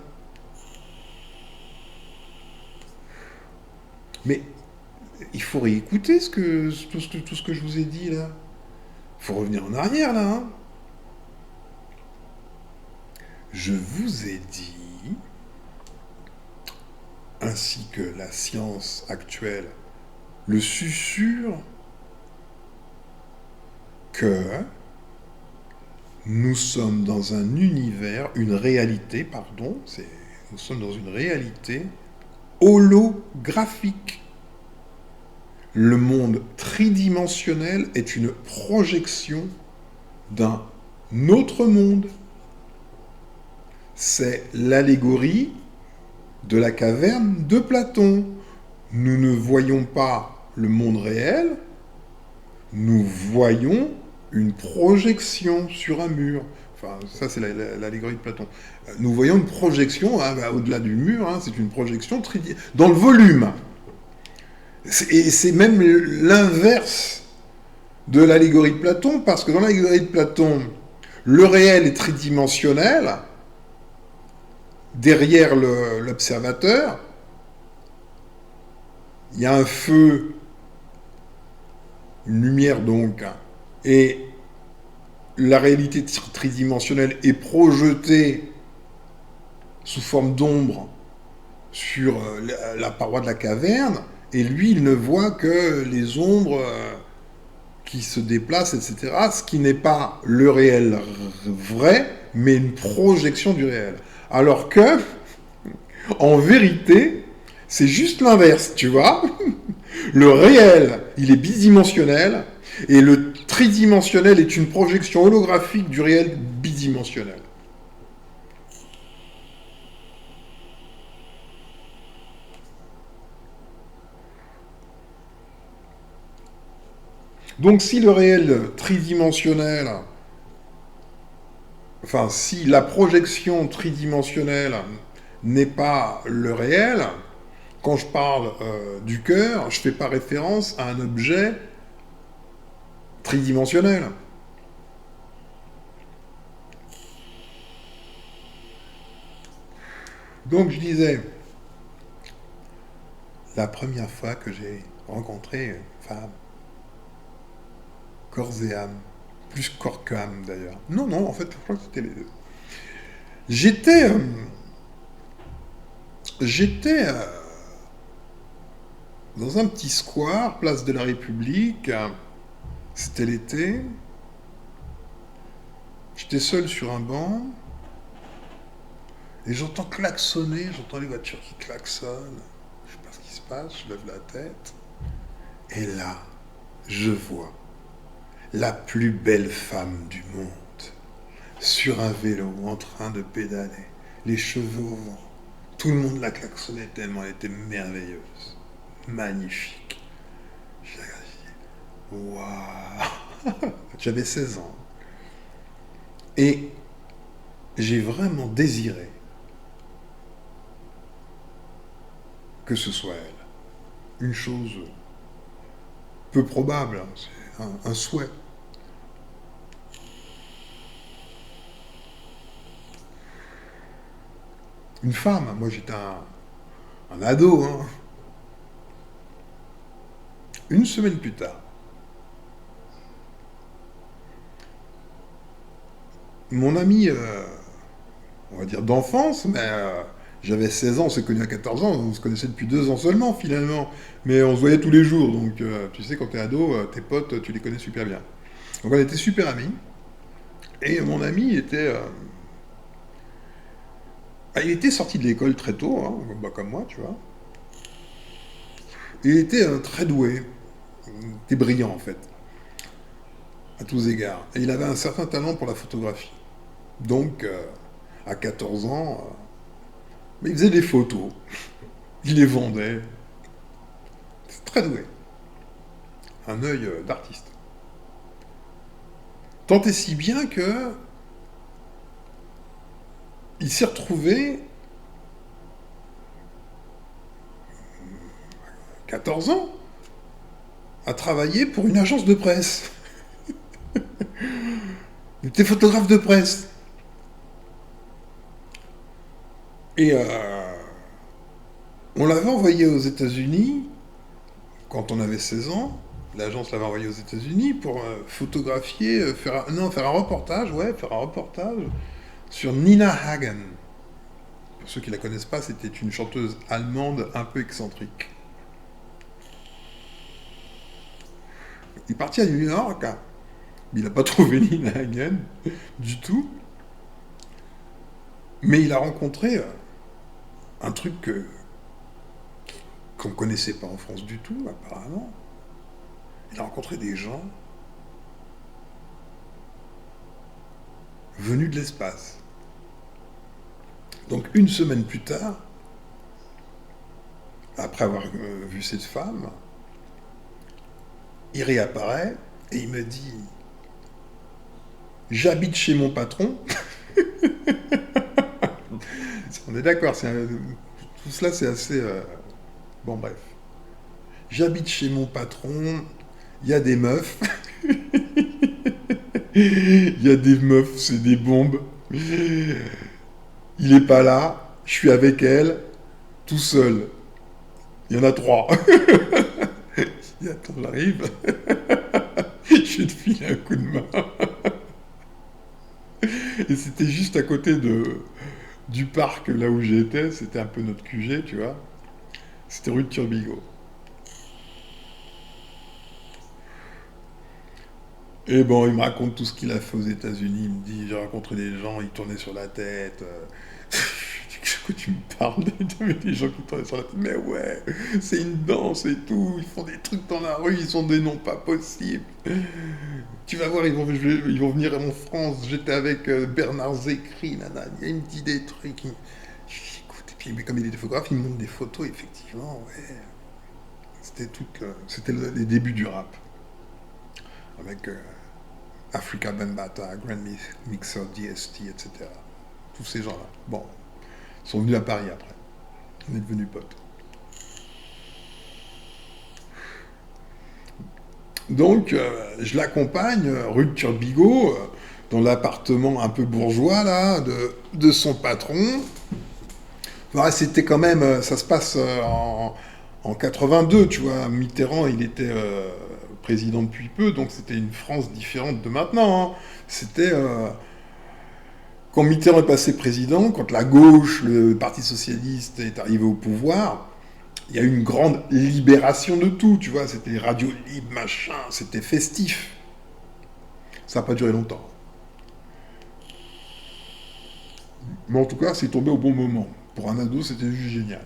Mais il faut réécouter tout ce que je vous ai dit là. Il faut revenir en arrière là. Hein. Je vous ai dit, ainsi que la science actuelle le susurre, que nous sommes dans un univers, une réalité, pardon, nous sommes dans une réalité holographique. Le monde tridimensionnel est une projection d'un autre monde. C'est l'allégorie de la caverne de Platon. Nous ne voyons pas le monde réel, nous voyons une projection sur un mur. Enfin, ça, c'est l'allégorie de Platon. Nous voyons une projection, hein, au-delà du mur, hein, c'est une projection dans le volume. Et c'est même l'inverse de l'allégorie de Platon, parce que dans l'allégorie de Platon, le réel est tridimensionnel, derrière l'observateur, il y a un feu, une lumière donc, et la réalité tridimensionnelle est projetée sous forme d'ombre sur la paroi de la caverne, et lui, il ne voit que les ombres qui se déplacent, etc., ce qui n'est pas le réel vrai, mais une projection du réel. Alors que, en vérité, c'est juste l'inverse, tu vois. Le réel, il est bidimensionnel, et le tridimensionnel est une projection holographique du réel bidimensionnel. Donc si le réel tridimensionnel, enfin si la projection tridimensionnelle n'est pas le réel, quand je parle du cœur, je ne fais pas référence à un objet tridimensionnel. Donc je disais, la première fois que j'ai rencontré une femme, corps et âme, plus corps qu'âme d'ailleurs. Non, non, en fait, je crois que c'était les deux. J'étais, j'étais dans un petit square, place de la République. C'était l'été. J'étais seul sur un banc. Et j'entends klaxonner, j'entends les voitures qui klaxonnent. Je sais pas ce qui se passe, je lève la tête. Et là, je vois la plus belle femme du monde, sur un vélo, en train de pédaler, les cheveux au vent. Tout le monde la klaxonnait tellement elle était merveilleuse, magnifique. Je la regarde, je dis, waouh. J'avais 16 ans. Et j'ai vraiment désiré que ce soit elle. Une chose peu probable, hein, c'est un souhait. Une femme, moi j'étais un ado. Hein. Une semaine plus tard, mon ami, on va dire d'enfance, mais j'avais 16 ans, on s'est connus à 14 ans, on se connaissait depuis 2 ans seulement finalement, mais on se voyait tous les jours, donc tu sais, quand t'es ado, tes potes, tu les connais super bien. Donc on était super amis, et mon ami était Ah, il était sorti de l'école très tôt, hein, bah, comme moi, tu vois. Il était très doué. Il était brillant, en fait, à tous égards. Et il avait un certain talent pour la photographie. Donc, à 14 ans, il faisait des photos. Il les vendait. C'est très doué. Un œil d'artiste. Tant et si bien que il s'est retrouvé, 14 ans, à travailler pour une agence de presse. Il était photographe de presse. Et on l'avait envoyé aux États-Unis quand on avait 16 ans. L'agence l'avait envoyé aux États-Unis pour photographier, faire un reportage, ouais, faire un reportage sur Nina Hagen. Pour ceux qui la connaissent pas, c'était une chanteuse allemande un peu excentrique. Il est parti à New York, hein. Il n'a pas trouvé Nina Hagen du tout, mais il a rencontré un truc qu'on ne connaissait pas en France du tout, apparemment. Il a rencontré des gens venus de l'espace. Donc une semaine plus tard, après avoir vu cette femme, il réapparaît et il me dit: j'habite chez mon patron. On est d'accord, tout cela c'est assez... bon bref. J'habite chez mon patron, il y a des meufs. Il y a des meufs, c'est des bombes. Il est pas là, je suis avec elle, tout seul. Il y en a 3. Je dis, attends, j'arrive. Je vais te filer un coup de main. Et c'était juste à côté du parc, là où j'étais. C'était un peu notre QG, tu vois. C'était rue de Turbigo. Et bon, il me raconte tout ce qu'il a fait aux États-Unis. Il me dit, j'ai rencontré des gens, ils tournaient sur la tête. Que tu me parles des gens qui tournent sur la tête. Mais ouais, c'est une danse et tout. Ils font des trucs dans la rue, ils ont des noms pas possibles. Tu vas voir, ils vont venir en France. J'étais avec Bernard Zécry, nana. Il me dit des trucs. Je dis, écoute, et puis, mais comme il est photographe, il me montre des photos, effectivement, ouais. C'était les débuts du rap. Avec Africa Bambaataa, Grand Mixer, DST, etc. Tous ces gens-là. Bon, ils sont venus à Paris après. On est devenus potes. Donc, je l'accompagne, rue de Turbigo, dans l'appartement un peu bourgeois, là, de son patron. Ouais, c'était quand même, ça se passe en 82, tu vois. Mitterrand, il était président depuis peu, donc c'était une France différente de maintenant, hein. C'était quand Mitterrand est passé président, quand la gauche, le Parti socialiste est arrivé au pouvoir, il y a eu une grande libération de tout, tu vois. C'était radio libre, machin, c'était festif. Ça n'a pas duré longtemps. Mais en tout cas, c'est tombé au bon moment. Pour un ado, c'était juste génial.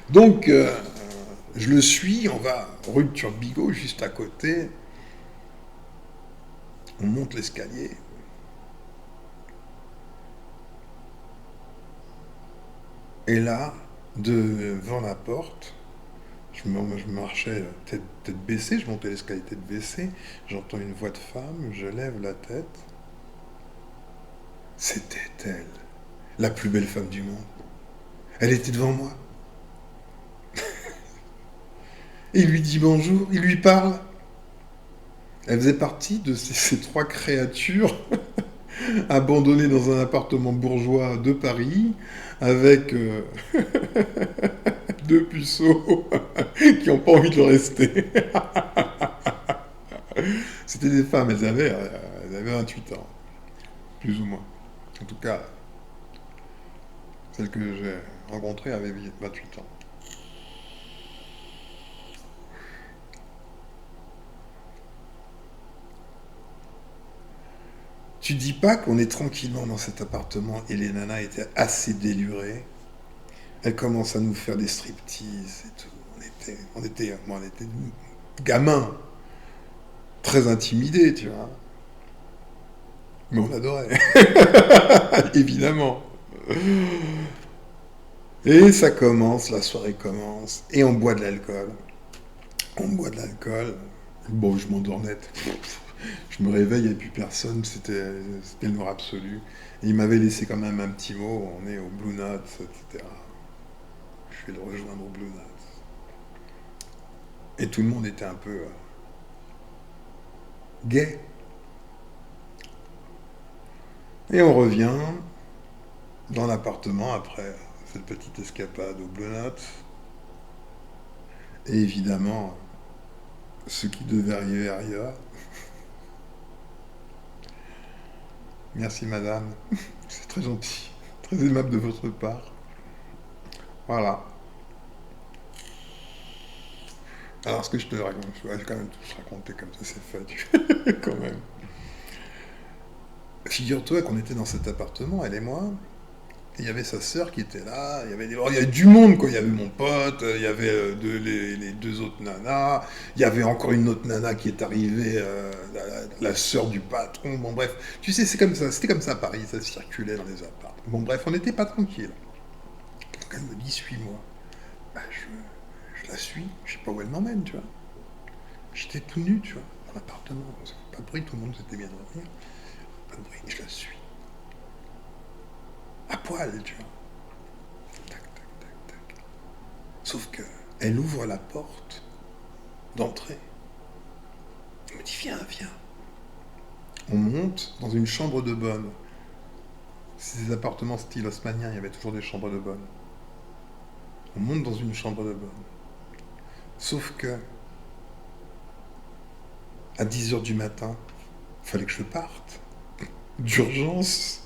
Donc, je le suis, on va rue de Turbigo, juste à côté. On monte l'escalier. Et là, devant la porte, je marchais tête baissée, je montais l'escalier tête baissée, j'entends une voix de femme, je lève la tête. C'était elle, la plus belle femme du monde. Elle était devant moi. Et il lui dit bonjour, il lui parle. Elle faisait partie de ces 3 créatures abandonnées dans un appartement bourgeois de Paris, avec 2 puceaux qui n'ont pas envie de rester. C'était des femmes, elles avaient 28 ans, plus ou moins. En tout cas, celle que j'ai rencontrée avait 28 ans. Tu dis pas qu'on est tranquillement dans cet appartement et les nanas étaient assez délurées. Elles commencent à nous faire des striptease et tout. On était gamins, très intimidés, tu vois. Mais on adorait, évidemment. Et ça commence, la soirée commence, et on boit de l'alcool. On boit de l'alcool. Bon, je m'endors net. Je me réveille, il n'y a plus personne, c'était le noir absolu. Et il m'avait laissé quand même un petit mot, on est au Blue Note, etc. Je vais le rejoindre au Blue Note. Et tout le monde était un peu gay. Et on revient dans l'appartement après cette petite escapade au Blue Note. Et évidemment, ce qui devait arriver arriva. Merci madame, c'est très gentil, très aimable de votre part. Voilà. Alors ce que je te raconte, je vais quand même tout raconter comme ça c'est fait, quand même. Figure-toi qu'on était dans cet appartement, elle et moi, et il y avait sa sœur qui était là, il y avait du monde quoi, il y avait mon pote, il y avait les deux autres nanas, il y avait encore une autre nana qui est arrivée, la sœur du patron, bon bref, tu sais c'est comme ça, c'était comme ça à Paris, ça circulait dans les apparts. Bon bref, on n'était pas tranquille. Donc elle me dit suis-moi. Bah, je la suis, je sais pas où elle m'emmène, tu vois. J'étais tout nu, tu vois, dans l'appartement, ça fait pas de bruit, tout le monde s'était bien dormi, pas de bruit, et je la suis. À poil, tu vois. Tac, tac, tac, tac. Sauf que elle ouvre la porte d'entrée. Elle me dit viens, viens. On monte dans une chambre de bonne. C'est des appartements style haussmannien, il y avait toujours des chambres de bonne. On monte dans une chambre de bonne. Sauf que à 10h du matin, il fallait que je parte. D'urgence.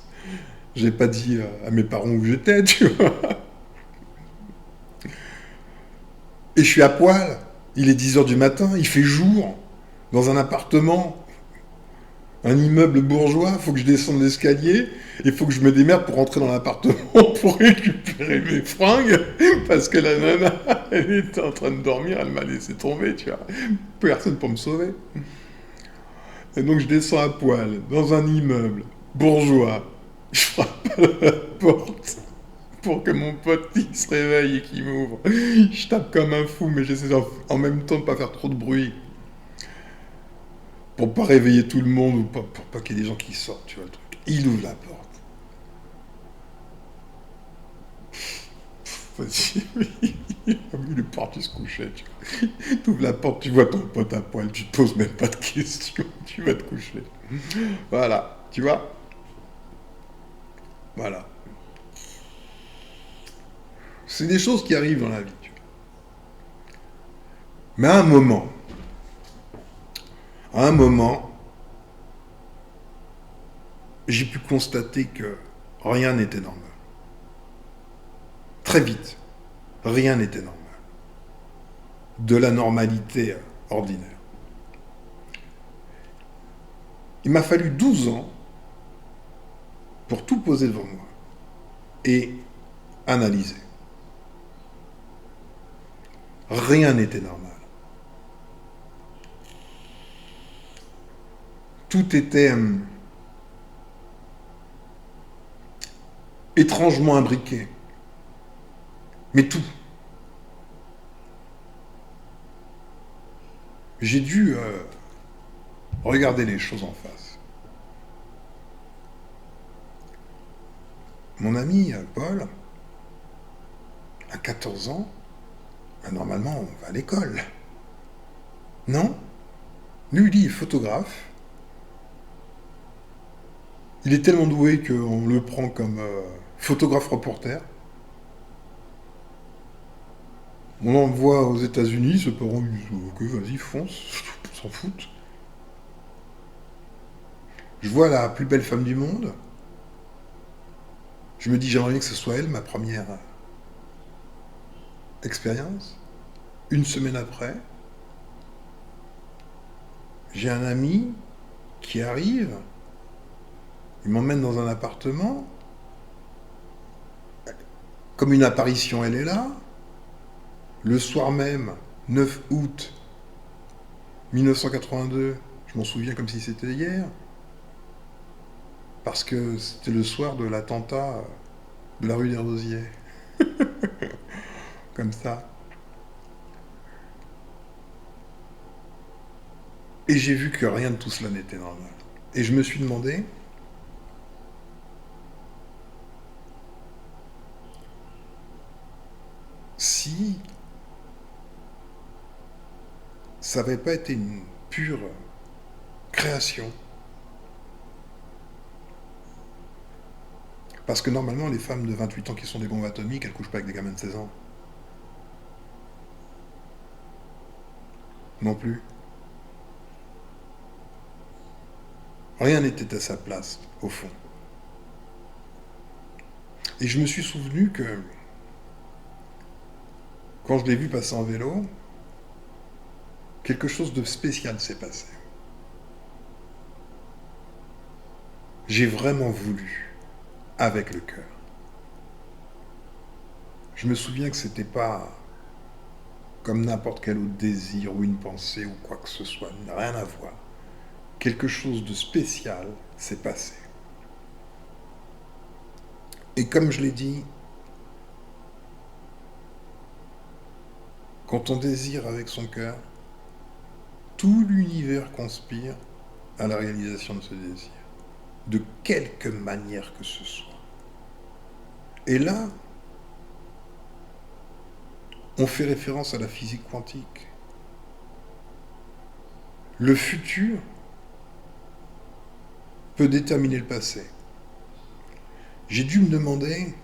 J'ai pas dit à mes parents où j'étais, tu vois. Et je suis à poil. Il est 10h du matin, il fait jour. Dans un appartement, un immeuble bourgeois, faut que je descende l'escalier, il faut que je me démerde pour rentrer dans l'appartement pour récupérer mes fringues, parce que la nana, elle était en train de dormir, elle m'a laissé tomber, tu vois. Personne pour me sauver. Et donc je descends à poil, dans un immeuble bourgeois, je frappe à la porte pour que mon pote il se réveille et qu'il m'ouvre. Je tape comme un fou, mais j'essaie en même temps de pas faire trop de bruit. Pour pas réveiller tout le monde ou pas, pour pas qu'il y ait des gens qui sortent, tu vois le truc. Il ouvre la porte. Il est parti se coucher, tu vois. Tu ouvres la porte, tu vois ton pote à poil, tu te poses même pas de questions, tu vas te coucher. Voilà, tu vois. Voilà. C'est des choses qui arrivent dans la vie, tu vois. Mais à un moment, j'ai pu constater que rien n'était normal. Très vite, rien n'était normal. De la normalité ordinaire. Il m'a fallu 12 ans pour tout poser devant moi et analyser. Rien n'était normal. Tout était étrangement imbriqué. Mais tout. J'ai dû regarder les choses en face. Mon ami Paul, à 14 ans, normalement on va à l'école. Non. Lui, il est photographe. Il est tellement doué qu'on le prend comme photographe reporter. On l'envoie aux États-Unis, ses parents lui disent ok, vas-y, fonce, s'en foutent. Je vois la plus belle femme du monde. Je me dis, j'aimerais bien que ce soit elle, ma première expérience. Une semaine après, j'ai un ami qui arrive Il m'emmène dans un appartement, comme une apparition, elle est là. Le soir même, 9 août 1982, je m'en souviens comme si c'était hier, parce que c'était le soir de l'attentat de la rue des Rosiers, comme ça. Et j'ai vu que rien de tout cela n'était normal. Et je me suis demandé, si ça n'avait pas été une pure création. Parce que normalement, les femmes de 28 ans qui sont des bombes atomiques, elles couchent pas avec des gamins de 16 ans. Non plus. Rien n'était à sa place, au fond. Et je me suis souvenu que, quand je l'ai vu passer en vélo, quelque chose de spécial s'est passé. J'ai vraiment voulu, avec le cœur. Je me souviens que c'était pas comme n'importe quel autre désir ou une pensée ou quoi que ce soit, il n'a rien à voir. Quelque chose de spécial s'est passé. Et comme je l'ai dit, quand on désire avec son cœur, tout l'univers conspire à la réalisation de ce désir, de quelque manière que ce soit. Et là, on fait référence à la physique quantique. Le futur peut déterminer le passé. J'ai dû me demander,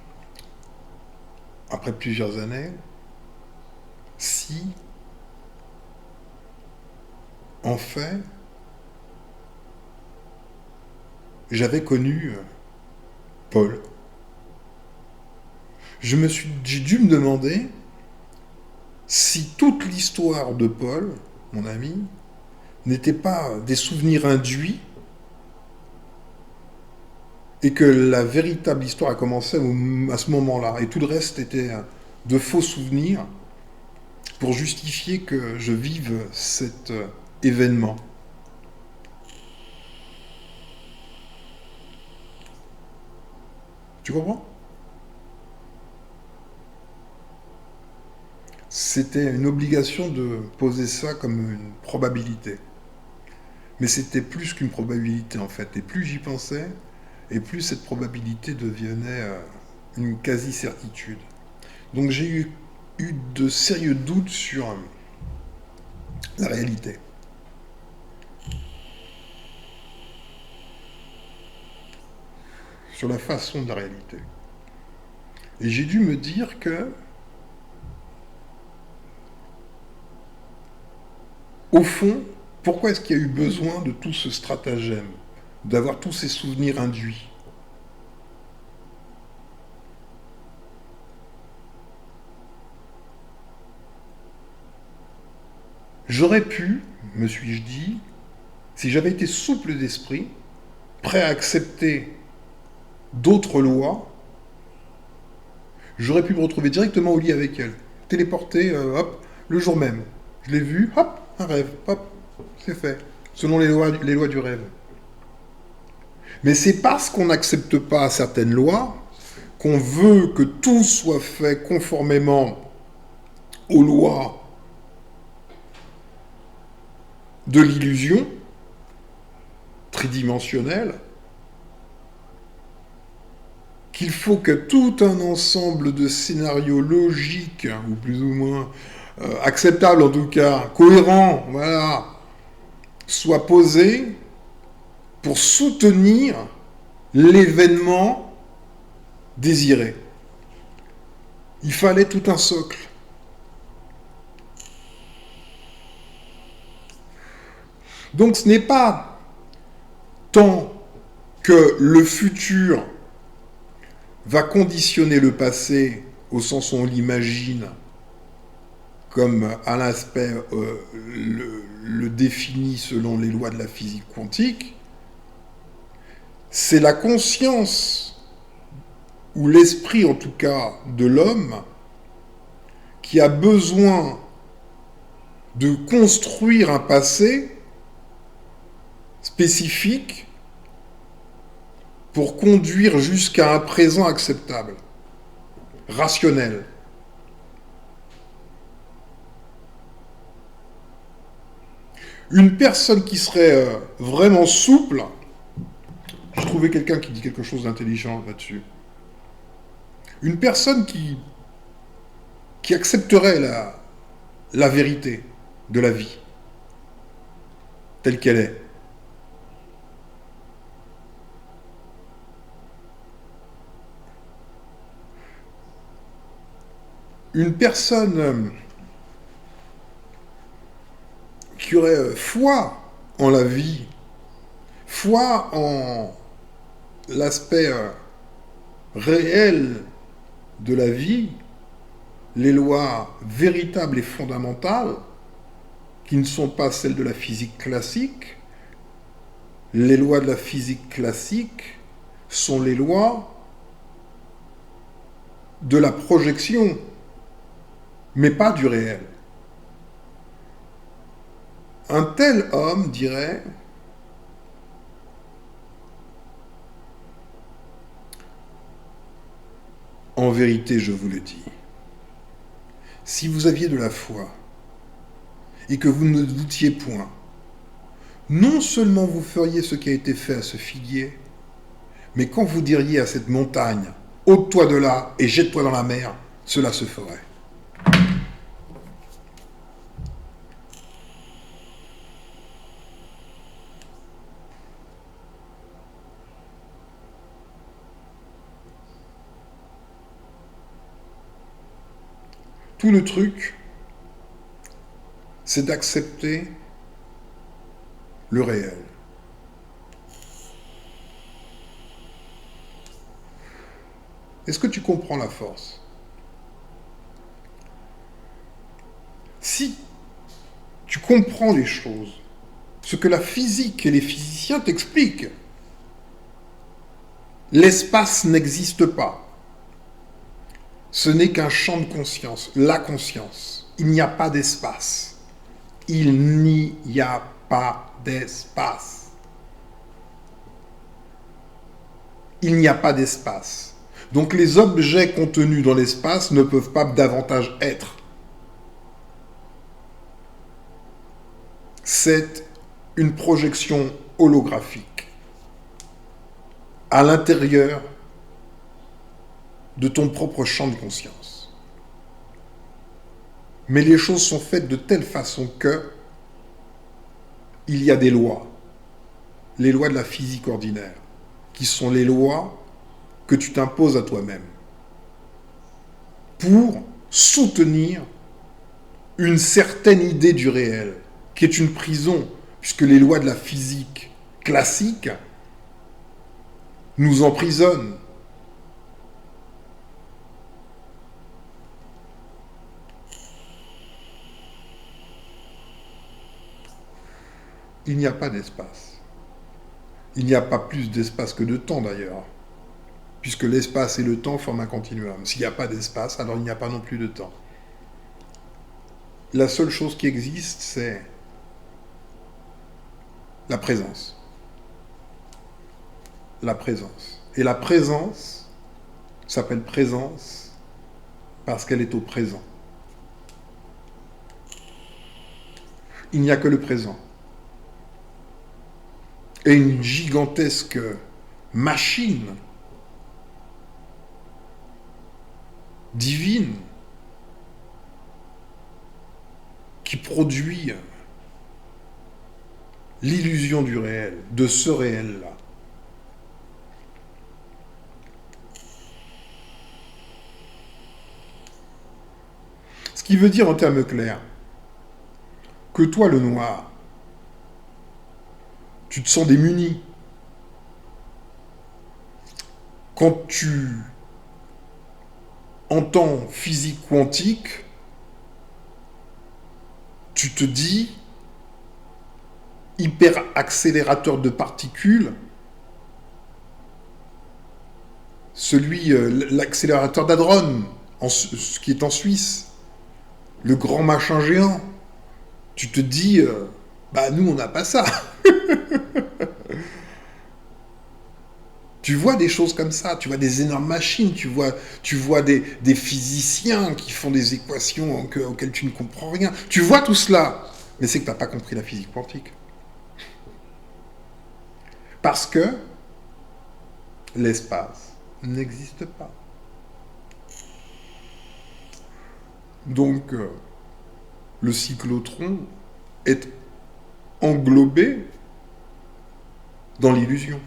après plusieurs années, si, en fait, j'avais connu Paul. J'ai dû me demander si toute l'histoire de Paul, mon ami, n'était pas des souvenirs induits et que la véritable histoire a commencé à ce moment-là et tout le reste était de faux souvenirs pour justifier que je vive cet événement. Tu comprends? C'était une obligation de poser ça comme une probabilité. Mais c'était plus qu'une probabilité en fait. Et plus j'y pensais, et plus cette probabilité devenait une quasi-certitude. Donc j'ai eu de sérieux doutes sur la réalité. Sur la façon de la réalité. Et j'ai dû me dire que, au fond, pourquoi est-ce qu'il y a eu besoin de tout ce stratagème, d'avoir tous ces souvenirs induits? J'aurais pu, me suis-je dit, si j'avais été souple d'esprit, prêt à accepter d'autres lois, j'aurais pu me retrouver directement au lit avec elle, téléporté, hop, le jour même. Je l'ai vu, hop, un rêve, hop, c'est fait, selon les lois du rêve. Mais c'est parce qu'on n'accepte pas certaines lois qu'on veut que tout soit fait conformément aux lois de l'illusion tridimensionnelle, qu'il faut que tout un ensemble de scénarios logiques, ou plus ou moins acceptables en tout cas, cohérents, voilà, soit posé pour soutenir l'événement désiré. Il fallait tout un socle. Donc ce n'est pas tant que le futur va conditionner le passé au sens où on l'imagine comme à l'aspect le définit selon les lois de la physique quantique, c'est la conscience, ou l'esprit en tout cas, de l'homme, qui a besoin de construire un passé spécifique pour conduire jusqu'à un présent acceptable, rationnel. Une personne qui serait vraiment souple, j'ai trouvé quelqu'un qui dit quelque chose d'intelligent là-dessus. Une personne qui accepterait la vérité de la vie, telle qu'elle est. Une personne qui aurait foi en la vie, foi en l'aspect réel de la vie, les lois véritables et fondamentales, qui ne sont pas celles de la physique classique. Les lois de la physique classique sont les lois de la projection, mais pas du réel. Un tel homme dirait: en vérité, je vous le dis, si vous aviez de la foi et que vous ne doutiez point, non seulement vous feriez ce qui a été fait à ce figuier, mais quand vous diriez à cette montagne, ôte-toi de là et jette-toi dans la mer, cela se ferait. Tout le truc, c'est d'accepter le réel. Est-ce que tu comprends la force? Si tu comprends les choses, ce que la physique et les physiciens t'expliquent, l'espace n'existe pas. Ce n'est qu'un champ de conscience, la conscience. Il n'y a pas d'espace. Il n'y a pas d'espace. Il n'y a pas d'espace. Donc les objets contenus dans l'espace ne peuvent pas davantage être. C'est une projection holographique à l'intérieur de ton propre champ de conscience. Mais les choses sont faites de telle façon que il y a des lois, les lois de la physique ordinaire, qui sont les lois que tu t'imposes à toi-même pour soutenir une certaine idée du réel, qui est une prison, puisque les lois de la physique classique nous emprisonnent. Il n'y a pas d'espace. Il n'y a pas plus d'espace que de temps d'ailleurs, puisque l'espace et le temps forment un continuum. S'il n'y a pas d'espace, alors il n'y a pas non plus de temps. La seule chose qui existe, c'est la présence. La présence. Et la présence s'appelle présence parce qu'elle est au présent. Il n'y a que le présent. Et une gigantesque machine divine qui produit l'illusion du réel, de ce réel-là. Ce qui veut dire en termes clairs que toi, le noir, tu te sens démuni. Quand tu entends physique quantique, tu te dis hyper accélérateur de particules, l'accélérateur d'Hadron, ce qui est en Suisse, le grand machin géant. Tu te dis, nous on n'a pas ça. Tu vois des choses comme ça, tu vois des énormes machines, tu vois des physiciens qui font des équations auxquelles tu ne comprends rien. Tu vois tout cela, mais c'est que tu n'as pas compris la physique quantique. Parce que l'espace n'existe pas. Donc, le cyclotron est englobé dans l'illusion.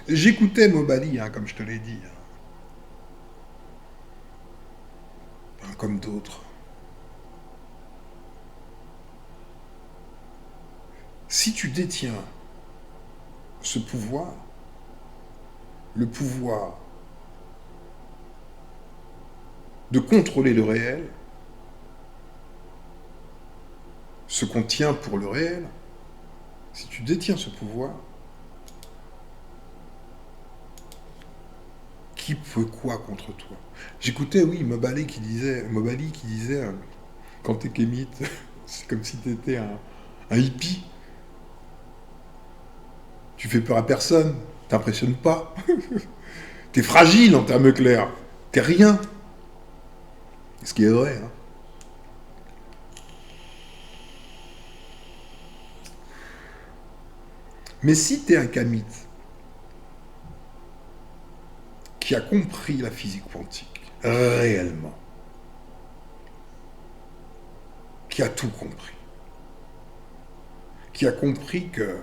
J'écoutais Mobali, comme je te l'ai dit, comme d'autres. Si tu détiens ce pouvoir, le pouvoir de contrôler le réel, ce qu'on tient pour le réel, si tu détiens ce pouvoir, qui peut quoi contre toi? J'écoutais, oui, Mobali qui disait, quand t'es kémite, c'est comme si t'étais un hippie. Tu fais peur à personne, t'impressionnes pas. T'es fragile en termes clairs, t'es rien. Ce qui est vrai. Mais si t'es un kamite qui a compris la physique quantique, réellement, qui a tout compris, qui a compris que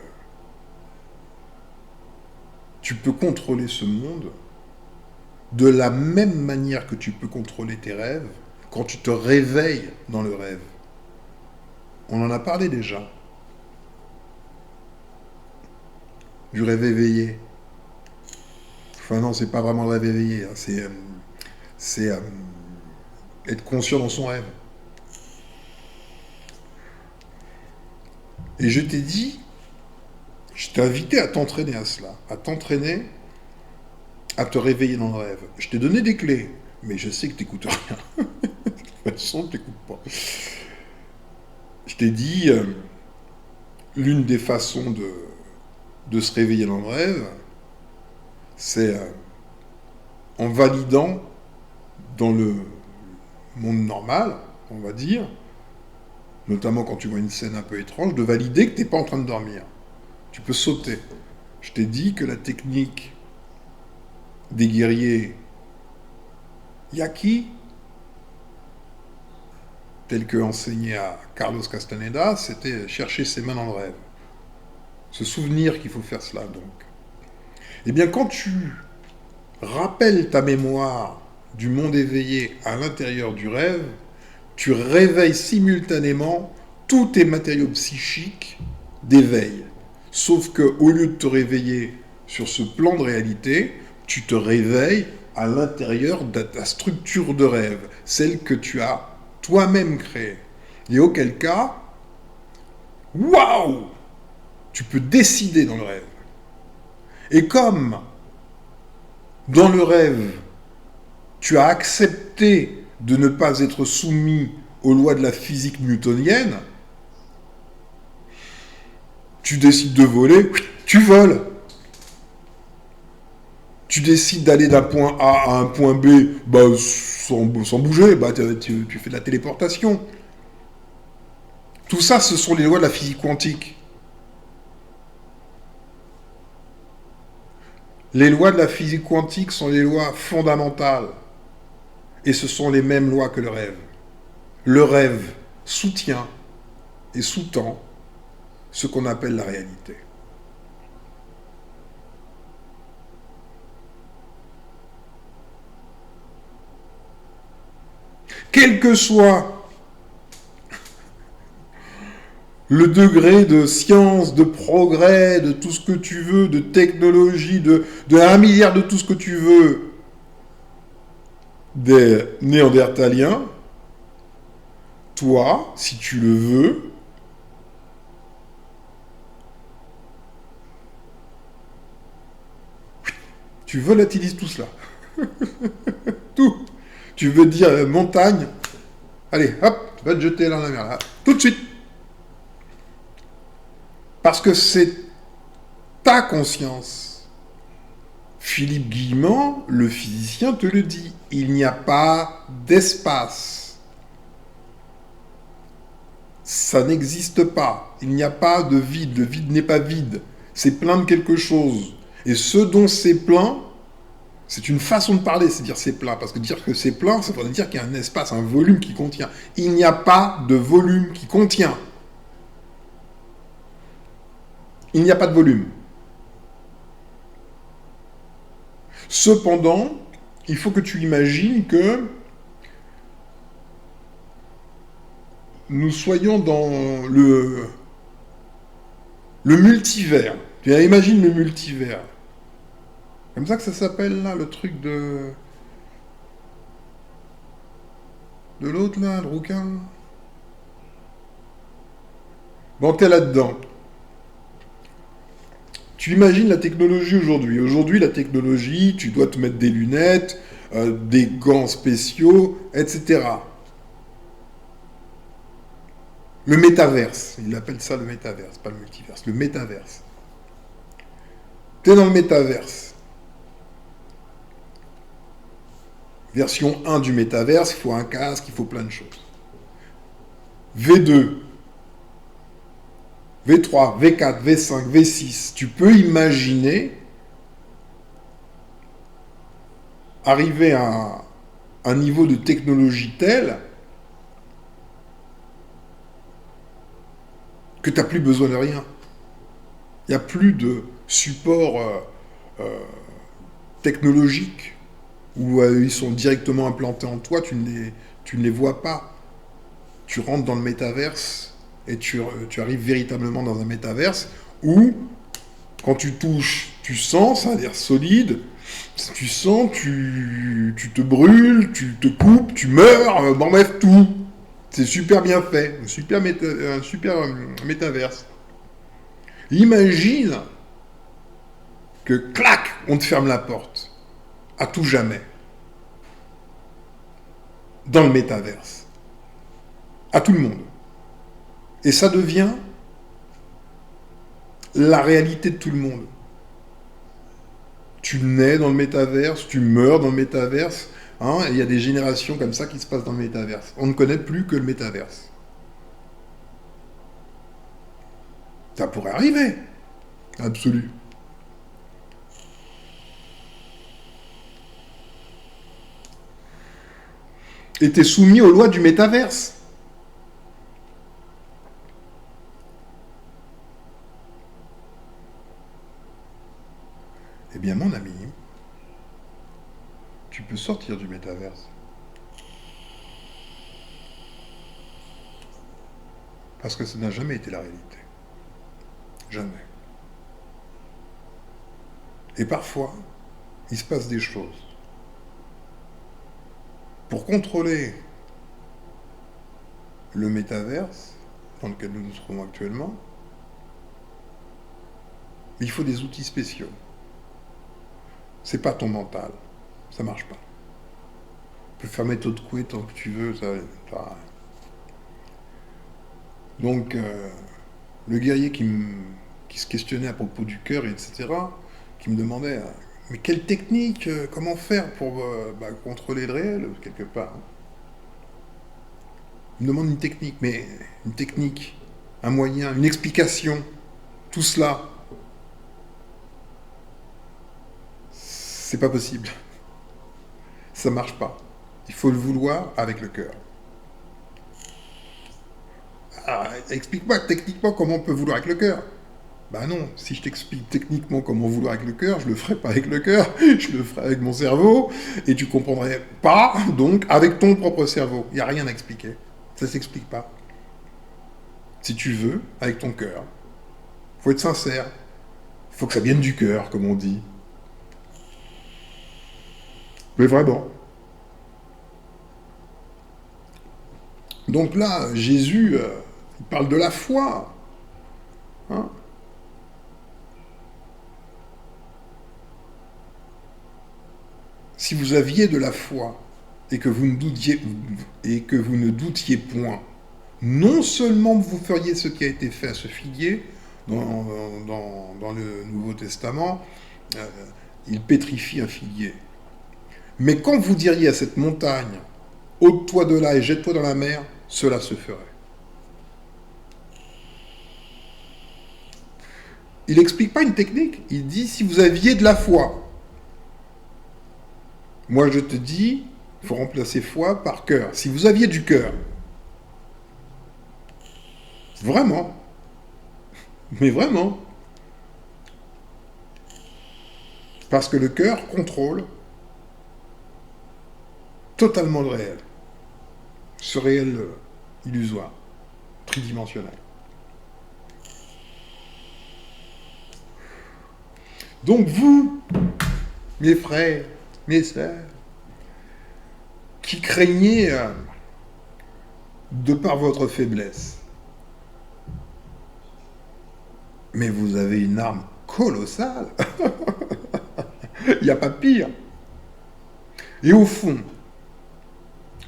tu peux contrôler ce monde de la même manière que tu peux contrôler tes rêves quand tu te réveilles dans le rêve. On en a parlé déjà. Du rêve éveillé. Enfin non, c'est pas vraiment le rêve éveillé, c'est être conscient dans son rêve. Et je t'ai dit, je t'ai invité à t'entraîner à cela, à t'entraîner à te réveiller dans le rêve. Je t'ai donné des clés, mais je sais que t'écoutes rien. De toute façon, t'écoutes pas. Je t'ai dit, l'une des façons de se réveiller dans le rêve, c'est en validant dans le monde normal, on va dire, notamment quand tu vois une scène un peu étrange, de valider que tu n'es pas en train de dormir. Tu peux sauter. Je t'ai dit que la technique des guerriers Yaqui, telle que enseignée à Carlos Castaneda, c'était chercher ses mains dans le rêve. Se souvenir qu'il faut faire cela, donc. Eh bien, quand tu rappelles ta mémoire du monde éveillé à l'intérieur du rêve, tu réveilles simultanément tous tes matériaux psychiques d'éveil. Sauf qu'au lieu de te réveiller sur ce plan de réalité, tu te réveilles à l'intérieur de ta structure de rêve, celle que tu as toi-même créée. Et auquel cas, waouh, tu peux décider dans le rêve. Et comme dans le rêve, tu as accepté de ne pas être soumis aux lois de la physique newtonienne, tu décides de voler, tu voles. Tu décides d'aller d'un point A à un point B, sans bouger, tu fais de la téléportation. Tout ça, ce sont les lois de la physique quantique. Les lois de la physique quantique sont les lois fondamentales. Et ce sont les mêmes lois que le rêve. Le rêve soutient et sous-tend ce qu'on appelle la réalité. Quel que soit le degré de science, de progrès, de tout ce que tu veux, de technologie, de 1 milliard de tout ce que tu veux, des Néandertaliens, toi, si tu le veux, tu volatilises tout cela. Tout. Tu veux dire montagne, allez, hop, va te jeter dans la mer, là, tout de suite. Parce que c'est ta conscience. Philippe Guillemont, le physicien, te le dit. Il n'y a pas d'espace. Ça n'existe pas. Il n'y a pas de vide. Le vide n'est pas vide. C'est plein de quelque chose. Et ce dont c'est plein, c'est une façon de parler, c'est dire c'est plein. Parce que dire que c'est plein, ça veut dire qu'il y a un espace, un volume qui contient. Il n'y a pas de volume qui contient. Il n'y a pas de volume. Cependant, il faut que tu imagines que nous soyons dans le multivers. Tu imagines le multivers. Comme ça que ça s'appelle là, le truc de l'autre là, le rouquin. Bon, t'es là-dedans. Tu imagines la technologie aujourd'hui. Aujourd'hui, la technologie, tu dois te mettre des lunettes, des gants spéciaux, etc. Le métaverse, il appelle ça le métaverse, pas le multiverse, le métaverse. T'es dans le métaverse. Version 1 du métaverse, il faut un casque, il faut plein de choses. V2, V3, V4, V5, V6, tu peux imaginer arriver à un niveau de technologie tel que tu n'as plus besoin de rien. Il n'y a plus de support technologique où ils sont directement implantés en toi, tu ne les vois pas. Tu rentres dans le métaverse et tu arrives véritablement dans un métaverse où, quand tu touches, tu sens, ça a l'air solide, tu sens, tu te brûles, tu te coupes, tu meurs, bon bref, tout. C'est super bien fait, un super métaverse. Imagine que, clac, on te ferme la porte, à tout jamais, dans le métaverse, à tout le monde. Et ça devient la réalité de tout le monde. Tu nais dans le métaverse, tu meurs dans le métaverse, hein, et il y a des générations comme ça qui se passent dans le métaverse. On ne connaît plus que le métaverse. Ça pourrait arriver. Absolu. Et t'es soumis aux lois du métaverse. Eh bien, mon ami, tu peux sortir du métaverse. Parce que ça n'a jamais été la réalité. Jamais. Et parfois, il se passe des choses. Pour contrôler le métaverse dans lequel nous nous trouvons actuellement, il faut des outils spéciaux. C'est pas ton mental. Ça marche pas. Tu peux fermer ton couet tant que tu veux. Ça... Donc, le guerrier qui se questionnait à propos du cœur, etc., qui me demandait mais quelle technique, comment faire pour contrôler le réel, quelque part. Il me demande une technique, mais une technique, un moyen, une explication, tout cela. C'est pas possible. Ça marche pas. Il faut le vouloir avec le cœur. Alors, explique-moi techniquement comment on peut vouloir avec le cœur. Ben non, si je t'explique techniquement comment vouloir avec le cœur, je le ferai pas avec le cœur, je le ferai avec mon cerveau, et tu comprendrais pas, donc, avec ton propre cerveau. Il n'y a rien à expliquer. Ça s'explique pas. Si tu veux, avec ton cœur. Faut être sincère. Faut que ça vienne du cœur, comme on dit. Mais vraiment. Donc là, Jésus, il parle de la foi. Hein. Si vous aviez de la foi et que vous ne doutiez point, non seulement vous feriez ce qui a été fait à ce figuier dans le Nouveau Testament, euh, il pétrifie un figuier. Mais quand vous diriez à cette montagne, ôte-toi de là et jette-toi dans la mer, cela se ferait. Il n'explique pas une technique, il dit si vous aviez de la foi. Moi je te dis, il faut remplacer foi par cœur. Si vous aviez du cœur, vraiment, mais vraiment, parce que le cœur contrôle totalement le réel, ce réel illusoire, tridimensionnel. Donc vous, mes frères, mes sœurs, qui craignez de par votre faiblesse, mais vous avez une arme colossale, il n'y a pas pire. Et au fond,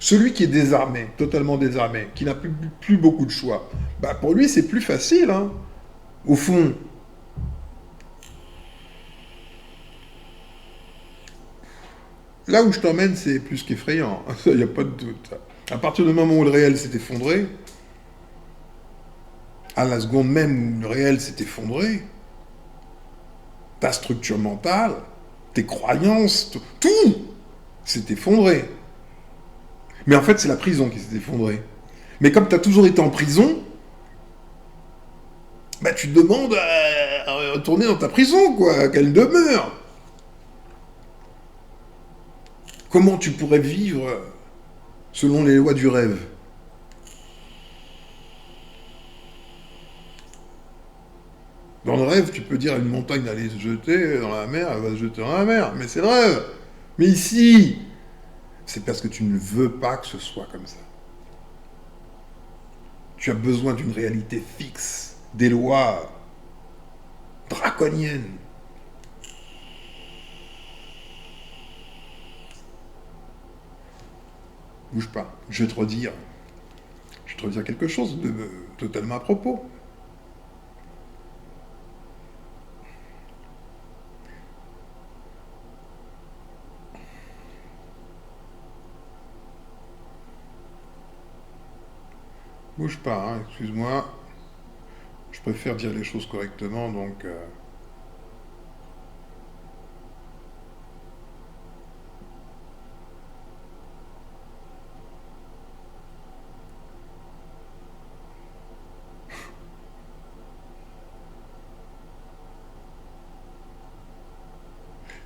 celui qui est désarmé, totalement désarmé, qui n'a plus beaucoup de choix, bah pour lui c'est plus facile. Hein. Au fond, là où je t'emmène, c'est plus qu'effrayant, il n'y a pas de doute. À partir du moment où le réel s'est effondré, à la seconde même où le réel s'est effondré, ta structure mentale, tes croyances, tout s'est effondré. Mais en fait, c'est la prison qui s'est effondrée. Mais comme tu as toujours été en prison, bah tu te demandes à retourner dans ta prison, quoi, qu'elle demeure. Comment tu pourrais vivre selon les lois du rêve? Dans le rêve, tu peux dire à une montagne d'aller se jeter dans la mer, elle va se jeter dans la mer. Mais c'est le rêve. Mais ici, c'est parce que tu ne veux pas que ce soit comme ça. Tu as besoin d'une réalité fixe, des lois draconiennes. Bouge pas, je vais te redire quelque chose de totalement à propos. Bouge pas, hein, excuse-moi. Je préfère dire les choses correctement, donc...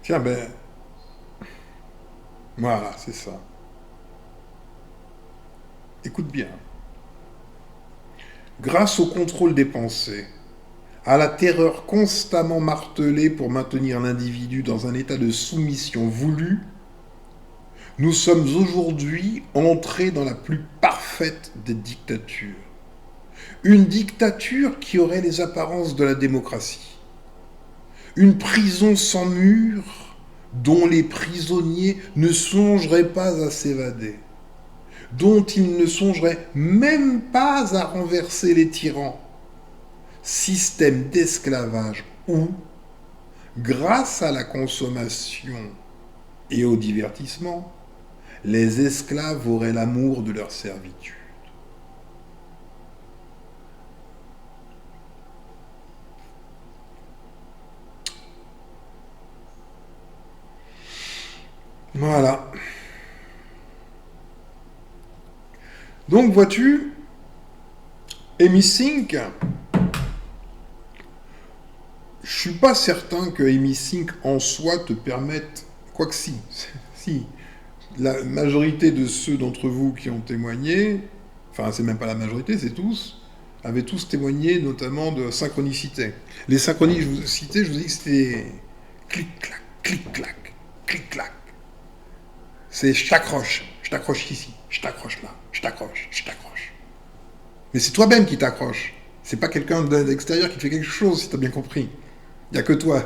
Tiens, ben... Voilà, c'est ça. Écoute bien. Grâce au contrôle des pensées, à la terreur constamment martelée pour maintenir l'individu dans un état de soumission voulue, nous sommes aujourd'hui entrés dans la plus parfaite des dictatures. Une dictature qui aurait les apparences de la démocratie. Une prison sans murs dont les prisonniers ne songeraient pas à s'évader, dont ils ne songeraient même pas à renverser les tyrans. Système d'esclavage où, grâce à la consommation et au divertissement, les esclaves auraient l'amour de leur servitude. Voilà. Donc, vois-tu, Amy Sink, je suis pas certain que Amy Sink en soi te permette, quoique si, si, la majorité de ceux d'entre vous qui ont témoigné, enfin c'est même pas la majorité, c'est tous, avaient tous témoigné notamment de synchronicité. Les synchronies que je vous ai citées, je vous ai dit que c'était clic-clac, clic-clac, clic-clac. C'est je t'accroche ici, je t'accroche là, je t'accroche, je t'accroche. Mais c'est toi-même qui t'accroche. C'est pas quelqu'un d'extérieur qui te fait quelque chose, si t'as bien compris. Il n'y a que toi.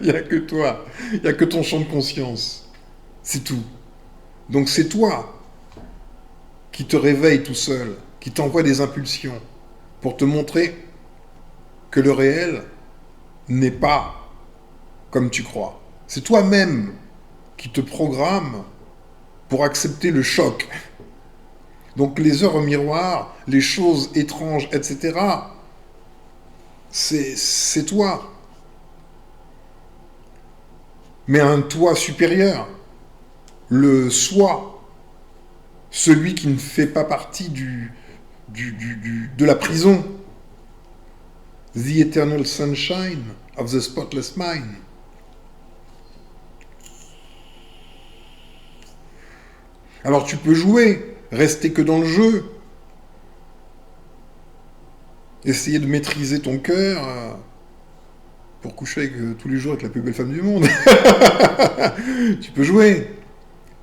Il n'y a que toi. Il n'y a que ton champ de conscience. C'est tout. Donc c'est toi qui te réveille tout seul, qui t'envoie des impulsions pour te montrer que le réel n'est pas comme tu crois. C'est toi-même qui te programme pour accepter le choc. Donc les heures au miroir, les choses étranges, etc., c'est toi. Mais un toi supérieur, le soi, celui qui ne fait pas partie de la prison. The eternal sunshine of the spotless mind. Alors tu peux jouer, rester que dans le jeu, essayer de maîtriser ton cœur pour coucher tous les jours avec la plus belle femme du monde. Tu peux jouer,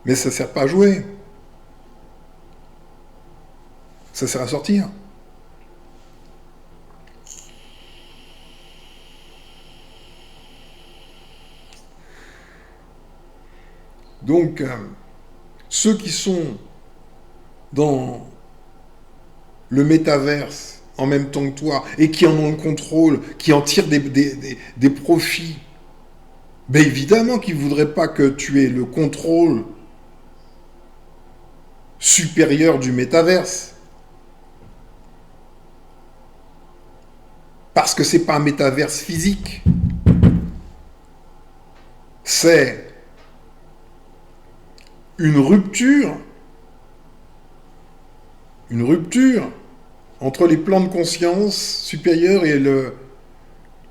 mais ça sert pas à jouer. Ça sert à sortir. Donc, ceux qui sont dans le métaverse en même temps que toi et qui en ont le contrôle, qui en tirent des profits, ben évidemment qu'ils ne voudraient pas que tu aies le contrôle supérieur du métaverse. Parce que c'est pas un métaverse physique. C'est une rupture entre les plans de conscience supérieurs et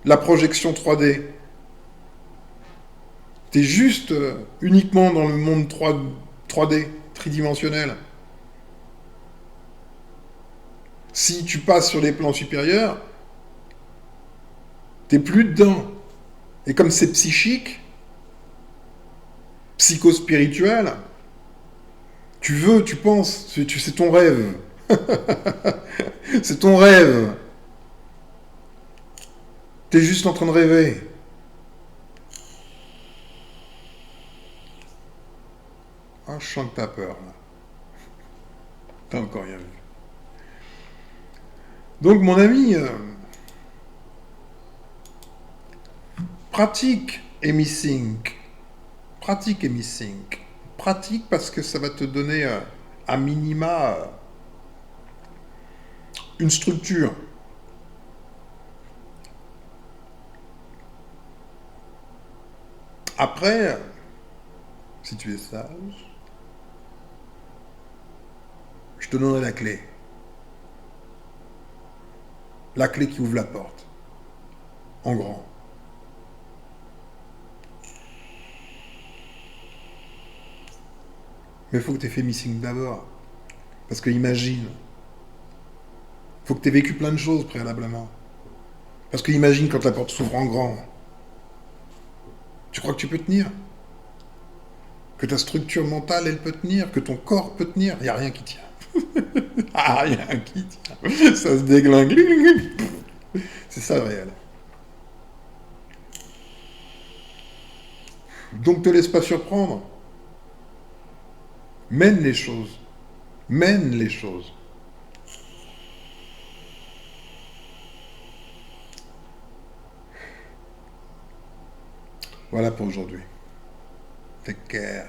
la projection 3D. T'es juste uniquement dans le monde 3D, tridimensionnel. Si tu passes sur les plans supérieurs, t'es plus dedans. Et comme c'est psychique, psychospirituel, tu penses, c'est ton rêve. C'est ton rêve. T'es juste en train de rêver. Ah, je sens que t'as peur, là. T'as encore rien vu. Donc, mon ami, pratique EmiSync. Pratique EmiSync. Pratique parce que ça va te donner, à minima, une structure. Après, si tu es sage, je te donnerai la clé. La clé qui ouvre la porte. En grand. Mais il faut que tu aies fait Missing d'abord. Parce que imagine, faut que tu aies vécu plein de choses préalablement. Parce que imagine quand la porte s'ouvre en grand. Tu crois que tu peux tenir? Que ta structure mentale, elle peut tenir? Que ton corps peut tenir? Il n'y a rien qui tient. Ah, rien qui tient. Ça se déglingue. C'est ça le réel. Donc te laisse pas surprendre. Mène les choses. Mène les choses. Voilà pour aujourd'hui. Take care.